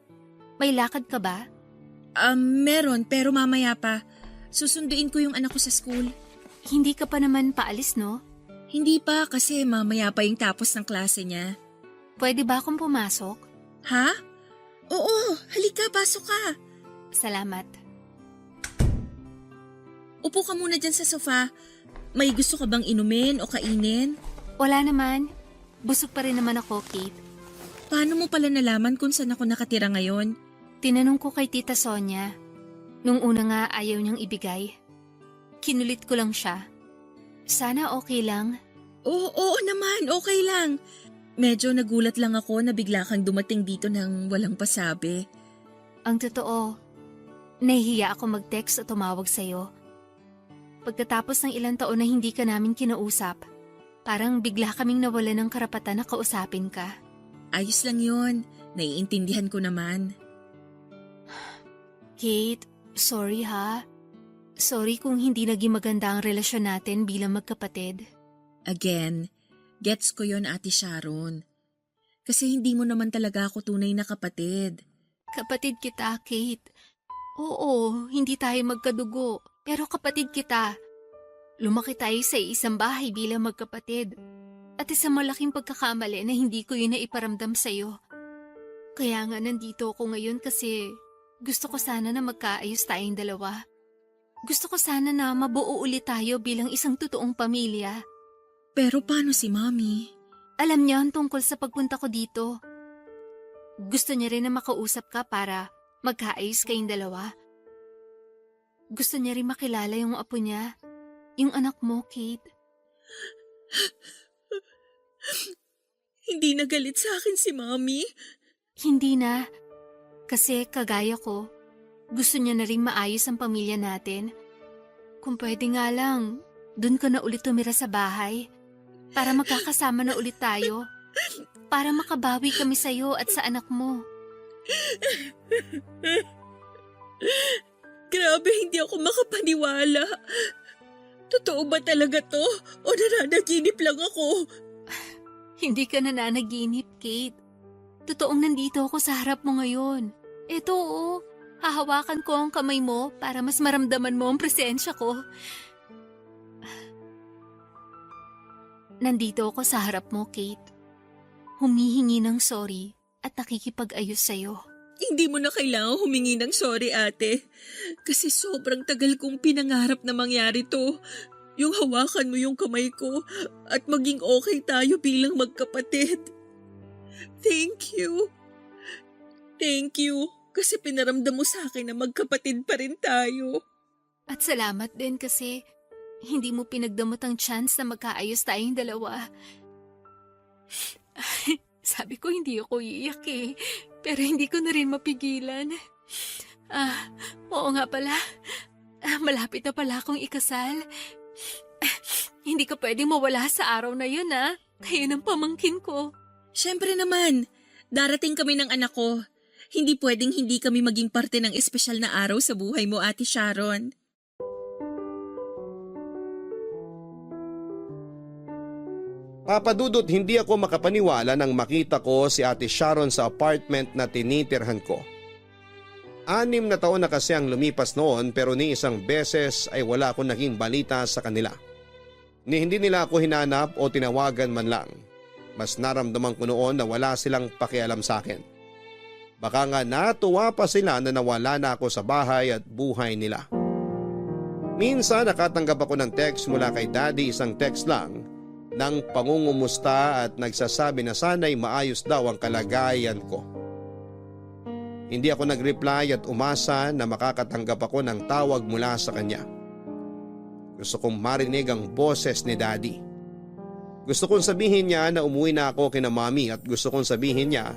May lakad ka ba? Meron pero mamaya pa. Susunduin ko yung anak ko sa school. Hindi ka pa naman paalis, no? Hindi pa kasi mamaya pa yung tapos ng klase niya. Pwede ba akong pumasok? Ha? Oo, halika, pasok ka. Salamat. Upo ka muna dyan sa sofa. May gusto ka bang inumin o kainin? Wala naman. Busog pa rin naman ako, Kate. Paano mo pala nalaman kung saan ako nakatira ngayon? Tinanong ko kay Tita Sonia. Nung una nga ayaw niyang ibigay. Kinulit ko lang siya. Sana okay lang. Oo naman, okay lang. Medyo nagulat lang ako na bigla kang dumating dito nang walang pasabi. Ang totoo, nahihiya ako mag-text o tumawag sa'yo. Pagkatapos ng ilang taon na hindi ka namin kinausap, parang bigla kaming nawala ng karapatan na kausapin ka. Ayos lang yun. Naiintindihan ko naman. Kate, sorry ha. Sorry kung hindi naging maganda ang relasyon natin bilang magkapatid. Again, gets ko yon, Ate Sharon. Kasi hindi mo naman talaga ako tunay na kapatid. Kapatid kita, Kate. Oo, hindi tayo magkadugo, pero kapatid kita. Lumaki tayo sa isang bahay bilang magkapatid. At isang malaking pagkakamali na hindi ko yun na iparamdam sa'yo. Kaya nga nandito ako ngayon kasi gusto ko sana na magkaayos tayong dalawa. Gusto ko sana na mabuo ulit tayo bilang isang totoong pamilya. Pero paano si Mommy? Alam niya ang tungkol sa pagpunta ko dito. Gusto niya rin na makausap ka para magkaayos kayong dalawa. Gusto niya rin makilala yung apo niya, yung anak mo, Kate. Hindi na galit sa akin si Mommy? Hindi na. Kasi kagaya ko, gusto niya na rin maayos ang pamilya natin. Kung pwede nga lang, dun ka na ulit tumira sa bahay. Para magkakasama na ulit tayo. Para makabawi kami sa'yo at sa anak mo. Grabe, hindi ako makapaniwala. Totoo ba talaga to? O nananaginip lang ako? Hindi ka nananaginip, Kate. Totoong nandito ako sa harap mo ngayon. Eto, hahawakan ko ang kamay mo para mas maramdaman mo ang presensya ko. Nandito ako sa harap mo, Kate. Humihingi ng sorry at nakikipag-ayos sa'yo. Hindi mo na kailangan humingi ng sorry, ate. Kasi sobrang tagal kong pinangarap na mangyari to. Yung hawakan mo yung kamay ko at maging okay tayo bilang magkapatid. Thank you. Thank you kasi pinaramdam mo sa akin na magkapatid pa rin tayo. At salamat din kasi hindi mo pinagdamot ang chance na magkaayos tayong dalawa. Sabi ko hindi ako iiyak eh, pero hindi ko na rin mapigilan. Oo nga pala. Malapit na pala akong ikasal. Hindi ka pwedeng mawala sa araw na yun Kayo ng pamangkin ko. Siyempre naman, darating kami ng anak ko. Hindi pwedeng hindi kami maging parte ng espesyal na araw sa buhay mo, Ate Sharon. Papa Dudut, hindi ako makapaniwala nang makita ko si Ate Sharon sa apartment na tinitirhan ko. 6 na taon na kasi ang lumipas noon pero ni isang beses ay wala akong naging balita sa kanila. Ni hindi nila ako hinanap o tinawagan man lang. Mas naramdaman ko noon na wala silang pakialam sa akin. Baka nga natuwa pa sila na nawala na ako sa bahay at buhay nila. Minsan nakatanggap ako ng text mula kay Daddy, isang text lang, ng pangungumusta at nagsasabi na sana'y maayos daw ang kalagayan ko. Hindi ako nag-reply at umasa na makakatanggap ako ng tawag mula sa kanya. Gusto kong marinig ang boses ni Daddy. Gusto kong sabihin niya na umuwi na ako kina Mami at gusto kong sabihin niya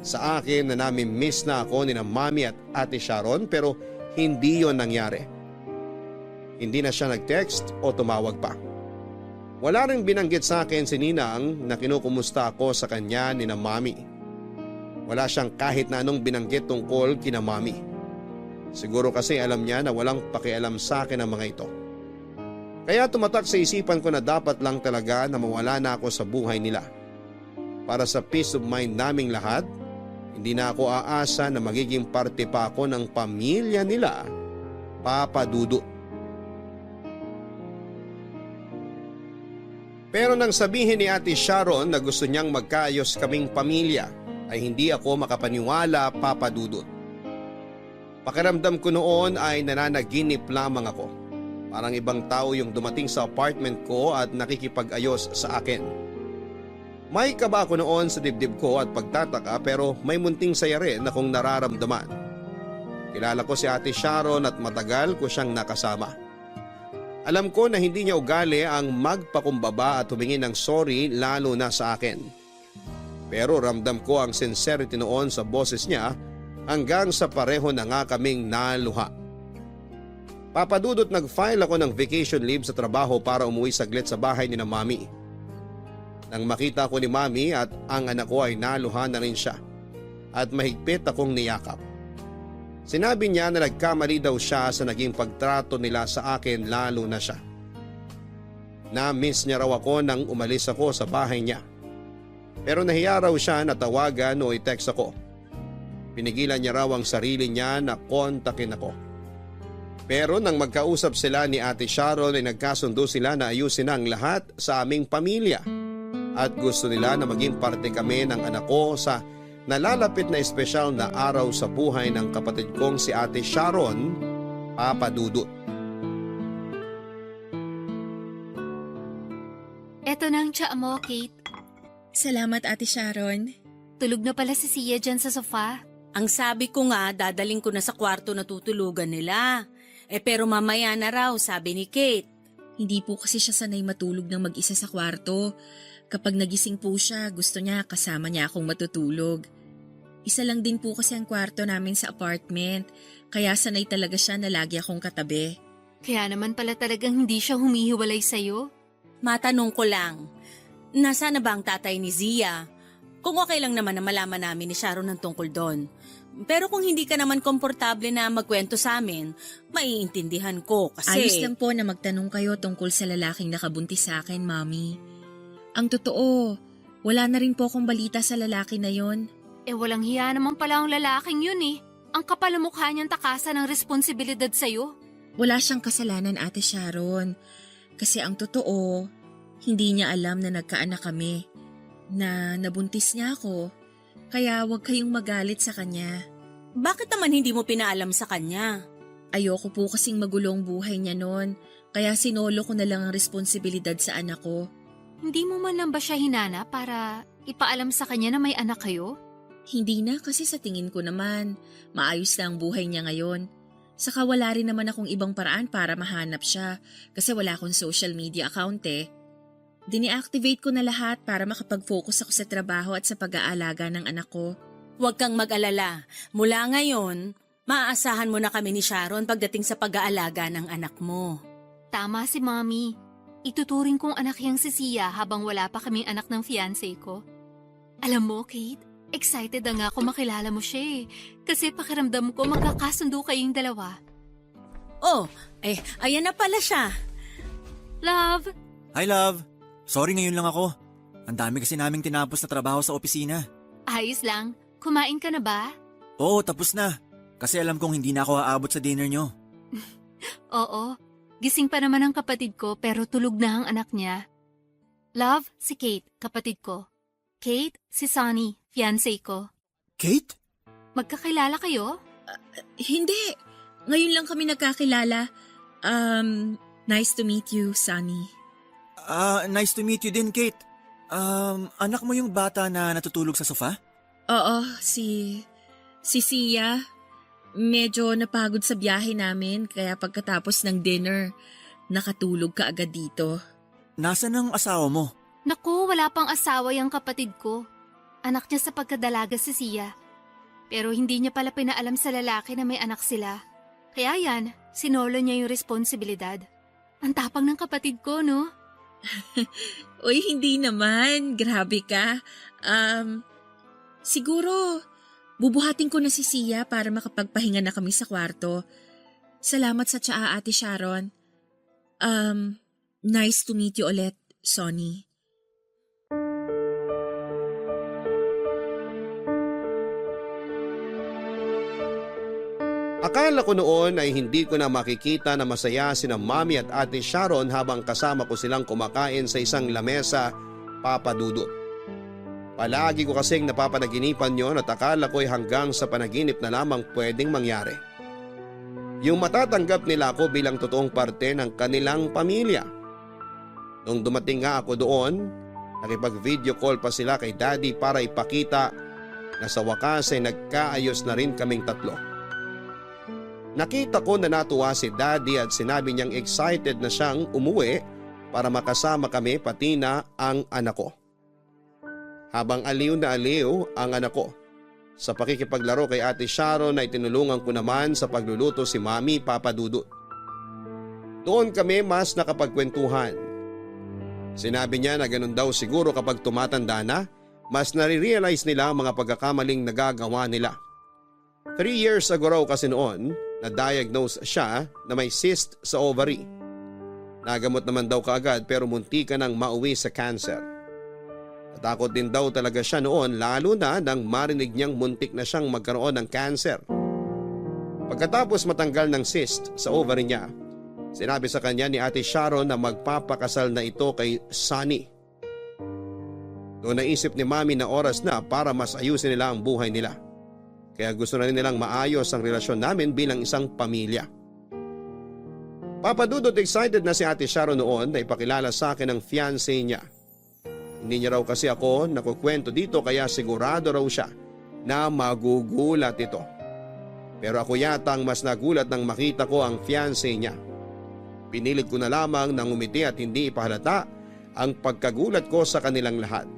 sa akin na nami-miss na ako ni na Mami at Ate Sharon pero hindi yon nangyari. Hindi na siya nag-text o tumawag pa. Wala rin binanggit sa akin si Ninang na kinukumusta ako sa kanya ni na Mami. Wala siyang kahit na anong binanggit tungkol kina Mami. Siguro kasi alam niya na walang pakialam sa akin ang mga ito. Kaya tumatak sa isipan ko na dapat lang talaga na mawala na ako sa buhay nila. Para sa peace of mind naming lahat, hindi na ako aasa na magiging parte pa ako ng pamilya nila, Papa Dudut. Pero nang sabihin ni Ate Sharon na gusto niyang magkaayos kaming pamilya, ay hindi ako makapaniwala, Papa Dudut. Pakiramdam ko noon ay nananaginip lamang ako. Parang ibang tao yung dumating sa apartment ko at nakikipag-ayos sa akin. May kaba ako noon sa dibdib ko at pagtataka pero may munting saya rin akong nararamdaman. Kilala ko si Ate Sharon at matagal ko siyang nakasama. Alam ko na hindi niya ugali ang magpakumbaba at humingi ng sorry lalo na sa akin. Pero ramdam ko ang sincerity noon sa boses niya hanggang sa pareho na nga kaming naluha. Papadudot nag-file ako ng vacation leave sa trabaho para umuwi saglit sa bahay ni na Mami. Nang makita ko ni Mami at ang anak ko ay naluha na rin siya at mahigpit akong niyakap. Sinabi niya na nagkamali daw siya sa naging pagtrato nila sa akin lalo na siya. Na-miss niya raw ako nang umalis ako sa bahay niya. Pero nahiya raw siya na tawagan o i-text ako. Pinigilan niya raw ang sarili niya na kontakin ako. Pero nang magkausap sila ni Ate Sharon ay nagkasundo sila na ayusin ang lahat sa aming pamilya. At gusto nila na maging parte kami ng anak ko sa nalalapit na espesyal na araw sa buhay ng kapatid kong si Ate Sharon, Papa Dudut. Eto na ang tsaa mo, Kate. Salamat, Ate Sharon. Tulog na pala si Sia dyan sa sofa. Ang sabi ko nga, dadaling ko na sa kwarto na tutulugan nila. Pero mamaya na raw, sabi ni Kate. Hindi po kasi siya sanay matulog ng mag-isa sa kwarto. Kapag nagising po siya, gusto niya kasama niya akong matutulog. Isa lang din po kasi ang kwarto namin sa apartment, kaya sanay talaga siya na lagi akong katabi. Kaya naman pala talagang hindi siya humihiwalay sa'yo. Matanong ko lang, nasaan na ba ang tatay ni Zia? Kung okay lang naman na malaman namin ni Sharon ng tungkol doon. Pero kung hindi ka naman komportable na magkwento sa amin, maiintindihan ko kasi… Ayos lang po na magtanong kayo tungkol sa lalaking nakabuntis sa akin, Mami. Ang totoo, wala na rin po akong balita sa lalaki na yon. Walang hiya naman pala ang lalaking yun eh. Ang kapal ang mukha niyang takasan ng responsibilidad sa'yo. Wala siyang kasalanan, Ate Sharon. Kasi ang totoo, hindi niya alam na nagkaanak kami. Na nabuntis niya ako. Kaya huwag kayong magalit sa kanya. Bakit naman hindi mo pinaalam sa kanya? Ayoko po kasing magulong buhay niya noon. Kaya sinolo ko na lang ang responsibilidad sa anak ko. Hindi mo man lang ba siya hinana para ipaalam sa kanya na may anak kayo? Hindi na kasi sa tingin ko naman, maayos na ang buhay niya ngayon. Saka wala rin naman akong ibang paraan para mahanap siya kasi wala akong social media account eh. Dini-activate ko na lahat para makapag-focus ako sa trabaho at sa pag-aalaga ng anak ko. Huwag kang mag-alala. Mula ngayon, maaasahan mo na kami ni Sharon pagdating sa pag-aalaga ng anak mo. Tama si Mommy. Ituturing kong anak yang si Sia habang wala pa kaming anak ng fiancé ko. Alam mo, Kate, excited na nga ako makilala mo siya eh. Kasi pakiramdam ko magkakasundo kayong dalawa. Oh, ayan na pala siya. Love! Hi, love. Sorry, ngayon lang ako. Ang dami kasi naming tinapos na trabaho sa opisina. Ayos lang. Kumain ka na ba? Oo, tapos na. Kasi alam kong hindi na ako aabot sa dinner nyo. Oo, gising pa naman ang kapatid ko pero tulog na ang anak niya. Love, si Kate, kapatid ko. Kate, si Sunny, fiancé ko. Kate? Magkakilala kayo? Hindi. Ngayon lang kami nagkakilala. Nice to meet you, Sunny. Nice to meet you din, Kate. Anak mo yung bata na natutulog sa sofa? Oo, si Sia. Medyo napagod sa biyahe namin kaya pagkatapos ng dinner, nakatulog ka agad dito. Nasaan ang asawa mo? Naku, wala pang asawa yung kapatid ko. Anak niya sa pagkadalaga si Sia. Pero hindi niya pala pinaalam sa lalaki na may anak sila. Kaya yan, sinolo niya yung responsibilidad. Ang tapang ng kapatid ko, no? Uy, hindi naman. Grabe ka. Siguro, bubuhatin ko na si Sia para makapagpahinga na kami sa kwarto. Salamat sa tsaa, Ate Sharon. Nice to meet you ulit, Sonny. Akala ko noon ay hindi ko na makikita na masaya sina Mami at Ate Sharon habang kasama ko silang kumakain sa isang lamesa, Papa Dudut. Palagi ko kasing napapanaginipan yon at akala ko ay hanggang sa panaginip na lamang pwedeng mangyari. Yung matatanggap nila ako bilang totoong parte ng kanilang pamilya. Nung dumating nga ako doon, nakipag-video call pa sila kay Daddy para ipakita na sa wakas ay nagkaayos na rin kaming tatlo. Nakita ko na natuwa si Daddy at sinabi niyang excited na siyang umuwi para makasama kami pati na ang anak ko. Habang aliw na aliw ang anak ko, sa pakikipaglaro kay Ate Sharon ay tinulungan ko naman sa pagluluto si Mami, Papa Dudut. Doon kami mas nakapagkwentuhan. Sinabi niya na ganun daw siguro kapag tumatanda na, mas nare-realize nila ang mga pagkakamaling nagagawa nila. 3 years ago raw kasi noon, na-diagnose siya na may cyst sa ovary. Nagamot naman daw kaagad pero munti ka nang mauwi sa cancer. Natakot din daw talaga siya noon lalo na nang marinig niyang muntik na siyang magkaroon ng cancer. Pagkatapos matanggal ng cyst sa ovary niya, sinabi sa kanya ni Ate Sharon na magpapakasal na ito kay Sunny. Doon naisip ni Mami na oras na para mas ayusin nila ang buhay nila. Kaya gusto na rin nilang maayos ang relasyon namin bilang isang pamilya. Papa Dudut, excited na si Ate Sharon noon na ipakilala sa akin ang fiancé niya. Hindi niya raw kasi ako nakukwento dito kaya sigurado raw siya na magugulat ito. Pero ako yata ang mas nagulat nang makita ko ang fiancé niya. Pinilit ko na lamang nang umiti at hindi ipahalata ang pagkagulat ko sa kanilang lahat.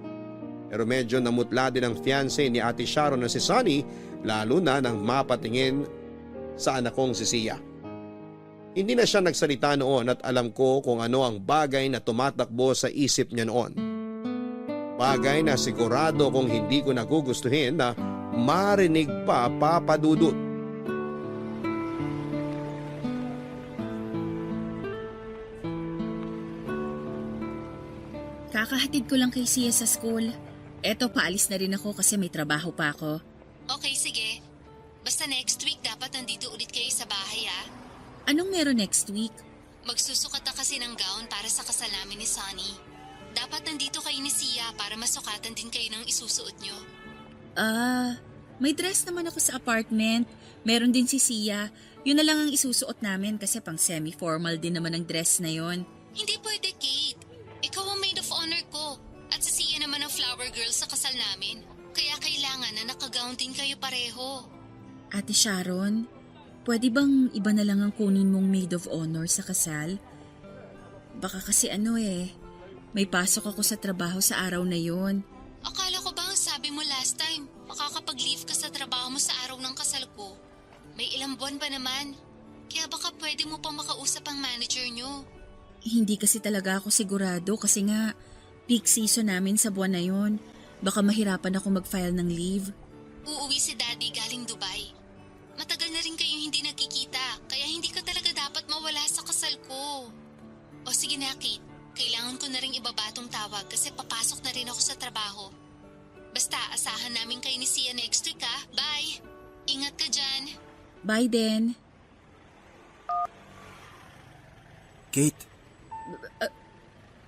Pero medyo namutla din ang fiancé ni Ate Sharon na si Sunny lalo na nang mapatingin sa anak kong si Sia. Hindi na siya nagsalita noon at alam ko kung ano ang bagay na tumatakbo sa isip niya noon. Bagay na sigurado kung hindi ko nagugustuhin na marinig pa, Papa Dudut. Kakahatid ko lang kay Sia sa school. Eto, paalis na rin ako kasi may trabaho pa ako. Okay, sige. Basta next week dapat nandito ulit kayo sa bahay, ah. Anong meron next week? Magsusukat na kasi ng gown para sa kasal namin ni Sunny. Dapat nandito kayo ni Sia para masukatan din kayo ng isusuot nyo. May dress naman ako sa apartment. Meron din si Sia. Yun na lang ang isusuot namin kasi pang semi-formal din naman ang dress na yon. Hindi pwede, Kate. Ikaw ang maid of honor ko. At si Sia naman ang flower girl sa kasal namin. Kaya kailangan na nakagown din kayo pareho. Ate Sharon, pwede bang iba na lang ang kunin mong maid of honor sa kasal? Baka kasi may pasok ako sa trabaho sa araw na yon. Akala ko ba ang sabi mo last time, makakapag-leave ka sa trabaho mo sa araw ng kasal ko? May ilang buwan pa naman. Kaya baka pwede mo pang makausap ang manager nyo. Hindi kasi talaga ako sigurado kasi nga peak season namin sa buwan na yon. Baka mahirapan ako mag-file ng leave. Uuwi si Daddy galing Dubai. Matagal na rin kayo hindi nagkikita, kaya hindi ka talaga dapat mawala sa kasal ko. O sige na, Kate. Kailangan ko na rin ibaba tong tawag kasi papasok na rin ako sa trabaho. Basta, asahan namin kayo ni Sia next week, ha? Bye! Ingat ka dyan! Bye then. Kate,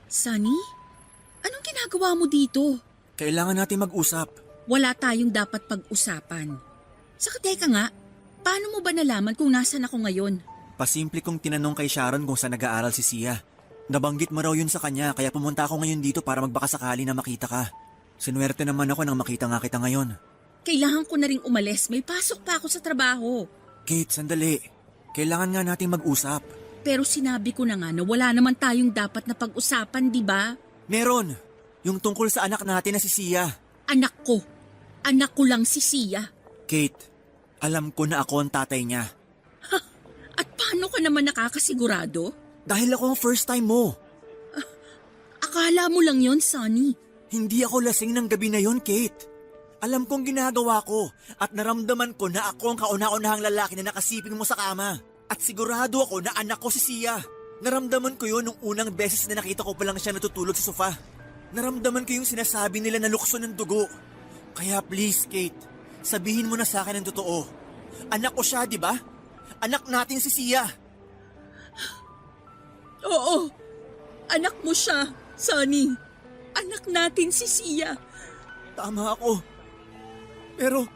Sunny? Anong ginagawa mo dito? kailangan natin mag-usap. Wala tayong dapat pag-usapan. Saka teka nga, paano mo ba nalaman kung nasan ako ngayon? Pasimple kong tinanong kay Sharon kung saan nag-aaral si Sia. Nabanggit mo raw yun sa kanya kaya pumunta ako ngayon dito para magbakasakali na makita ka. Sinuwerte naman ako nang makita nga kita ngayon. Kailangan ko na ring umalis. May pasok pa ako sa trabaho. Kate, sandali. Kailangan nga nating mag-usap. Pero sinabi ko na nga na wala naman tayong dapat na pag-usapan, di ba? Meron! Yung tungkol sa anak natin na si Sia. Anak ko. Anak ko lang si Sia. Kate, alam ko na ako ang tatay niya. At paano ka naman nakakasigurado? Dahil ako ang first time mo. Akala mo lang yon, Sunny. Hindi ako lasing ng gabi na yon, Kate. Alam kong ginagawa ko at naramdaman ko na ako ang kauna-unahang lalaki na nakasiping mo sa kama. At sigurado ako na anak ko si Sia. Naramdaman ko yun nung unang beses na nakita ko pa lang siya natutulog sa sofa. Naramdaman ko yung sinasabi nila na lukso ng dugo. Kaya please, Kate, sabihin mo na sa akin ang totoo. Anak ko siya, di ba? Anak natin si Sia. Oo. Anak mo siya, Sunny. Anak natin si Sia. Tama ako. Pero,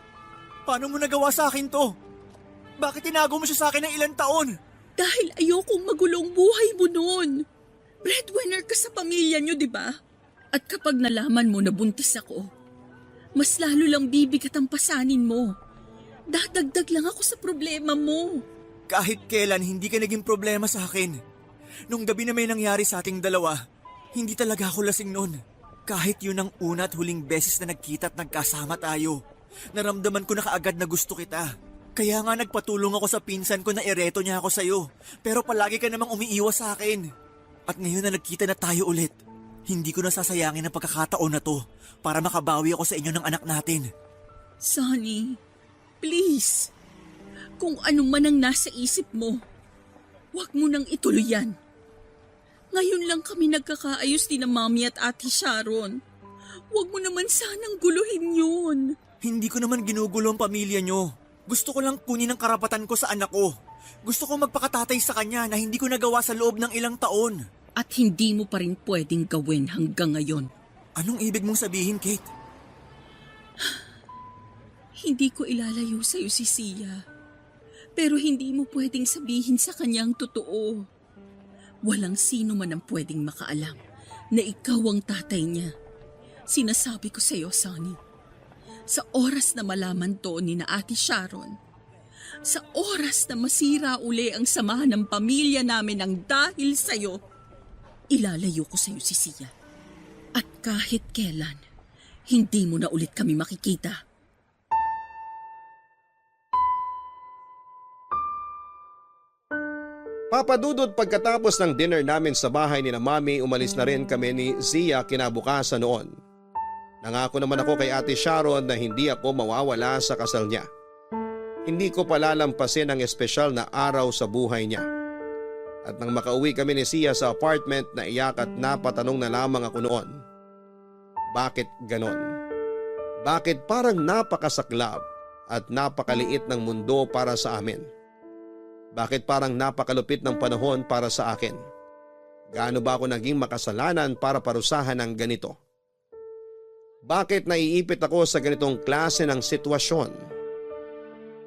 paano mo nagawa sa akin to? Bakit tinago mo siya sa akin ng ilang taon? Dahil ayokong magulong buhay mo noon. Breadwinner ka sa pamilya niyo, di ba? At kapag nalaman mo na buntis ako, mas lalo lang bibigat ang pasanin mo. Dadagdag lang ako sa problema mo. Kahit kailan hindi ka naging problema sa akin. Nung gabi na may nangyari sa ating dalawa, hindi talaga ako lasing noon. Kahit yun ang una at huling beses na nagkita at nagkasama tayo. Naramdaman ko na kaagad na gusto kita. Kaya nga nagpatulong ako sa pinsan ko na ireto niya ako sa'yo. Pero palagi ka namang umiiwas sa akin. At ngayon na nagkita na tayo ulit, hindi ko nasasayangin ang pagkakataon na to para makabawi ako sa inyo ng anak natin. Sunny, please. Kung ano man ang nasa isip mo, huwag mo nang ituloy yan. Ngayon lang kami nagkakaayos din ng Mami at Ate Sharon. Huwag mo naman sanang guluhin yun. Hindi ko naman ginugulo ang pamilya nyo. Gusto ko lang kunin ang karapatan ko sa anak ko. Gusto ko magpakatatay sa kanya na hindi ko nagawa sa loob ng ilang taon. At hindi mo pa rin pwedeng gawin hanggang ngayon. Anong ibig mong sabihin, Kate? Hindi ko ilalayo sa'yo si Sia. Pero hindi mo pwedeng sabihin sa kanya ang totoo. Walang sino man ang pwedeng makaalam na ikaw ang tatay niya. Sinasabi ko sa'yo, Sunny. Sa oras na malaman to ni na Ate Sharon, sa oras na masira uli ang samahan ng pamilya namin ang dahil sa'yo, ilalayo ko sa'yo si Sia. At kahit kailan, hindi mo na ulit kami makikita. Papadudod pagkatapos ng dinner namin sa bahay ni na Mami, umalis na rin kami ni Zia kinabukasan noon. Nangako naman ako kay Ate Sharon na hindi ako mawawala sa kasal niya. Hindi ko palalampasin ang espesyal na araw sa buhay niya. At nang makauwi kami ni Zia sa apartment, naiyak at napatanong na lamang ako noon. Bakit ganon? Bakit parang napakasaklap at napakaliit ng mundo para sa amin? Bakit parang napakalupit ng panahon para sa akin? Gaano ba ako naging makasalanan para parusahan ng ganito? Bakit naiipit ako sa ganitong klase ng sitwasyon?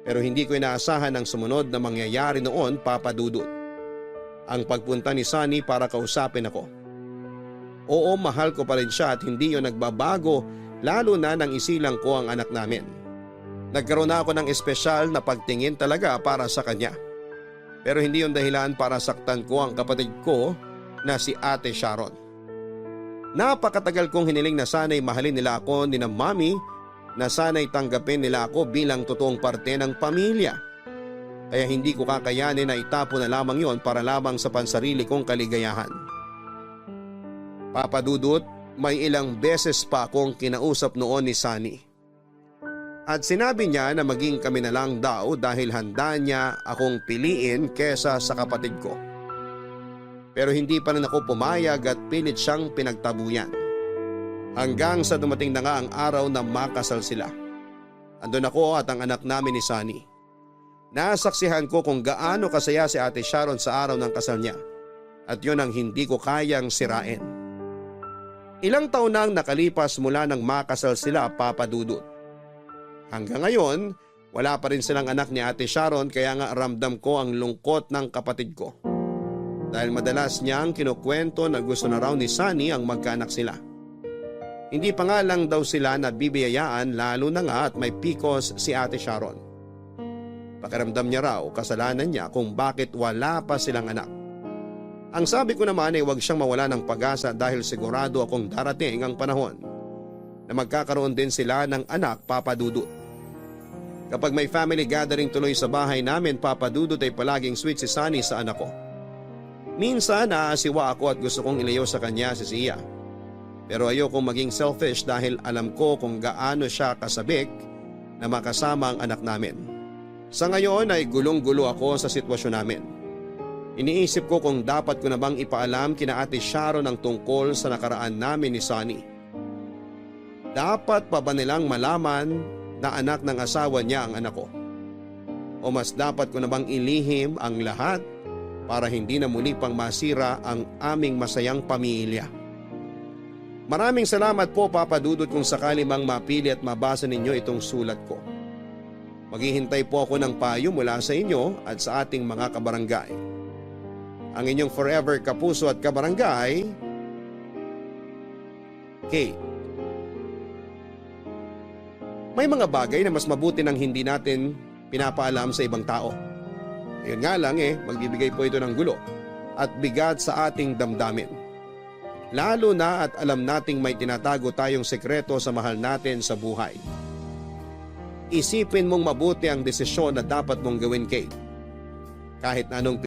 Pero hindi ko inaasahan ang sumunod na mangyayari noon, Papa Dudut. Ang pagpunta ni Sunny para kausapin ako. Oo, mahal ko pa rin siya at hindi yun nagbabago, lalo na nang isilang ko ang anak namin. Nagkaroon na ako ng espesyal na pagtingin talaga para sa kanya. Pero hindi yun dahilan para saktan ko ang kapatid ko na si Ate Sharon. Napakatagal kong hiniling na sana'y mahalin nila ako ni na Mami, na sana'y tanggapin nila ako bilang totoong parte ng pamilya. Kaya hindi ko kakayanin na itapo na lamang yon para lamang sa pansarili kong kaligayahan. Papa Dudut, may ilang beses pa akong kinausap noon ni Sunny. At sinabi niya na maging kami na lang daw dahil handa niya akong piliin kesa sa kapatid ko. Pero hindi pa rin ako pumayag at pilit siyang pinagtabuyan. Hanggang sa dumating na nga ang araw na makasal sila. Andun ako at ang anak namin ni Sunny. Nasaksihan ko kung gaano kasaya si Ate Sharon sa araw ng kasal niya at yun ang hindi ko kayang sirain. Ilang taon nang nakalipas mula nang makasal sila, Papa Dudut. Hanggang ngayon, wala pa rin silang anak ni Ate Sharon kaya nga ramdam ko ang lungkot ng kapatid ko. Dahil madalas niyang kinukwento na gusto na raw ni Sunny ang magkaanak sila. Hindi pa nga lang daw sila nabibiyayaan lalo na nga at may PCOS si Ate Sharon. Pakiramdam niya raw kasalanan niya kung bakit wala pa silang anak. Ang sabi ko naman ay huwag siyang mawala ng pag-asa dahil sigurado akong darating ang panahon na magkakaroon din sila ng anak, Papa Dudut. Kapag may family gathering tuloy sa bahay namin, Papa Dudut, ay palaging sweet si Sunny sa anak ko. Minsan naasiwa ako at gusto kong ilayo sa kanya si Sia. Pero ayokong maging selfish dahil alam ko kung gaano siya kasabik na makasama ang anak namin. Sa ngayon ay gulong-gulo ako sa sitwasyon namin. Iniisip ko kung dapat ko na bang ipaalam kina Ate Sharon ang tungkol sa nakaraan namin ni Sunny. Dapat pa ba nilang malaman na anak ng asawa niya ang anak ko? O mas dapat ko na bang ilihim ang lahat para hindi na muli pang masira ang aming masayang pamilya? Maraming salamat po, Papa Dudut, kung sakali mang mapili at mabasa ninyo itong sulat ko. Maghihintay po ako ng payo mula sa inyo at sa ating mga kabarangay. Ang inyong forever kapuso at kabarangay, Kate. May mga bagay na mas mabuti nang hindi natin pinapaalam sa ibang tao. Yun nga lang magbibigay po ito ng gulo at bigat sa ating damdamin. Lalo na at alam nating may tinatago tayong sekreto sa mahal natin sa buhay. Isipin mong mabuti ang desisyon na dapat mong gawin, Kate. Kahit na anong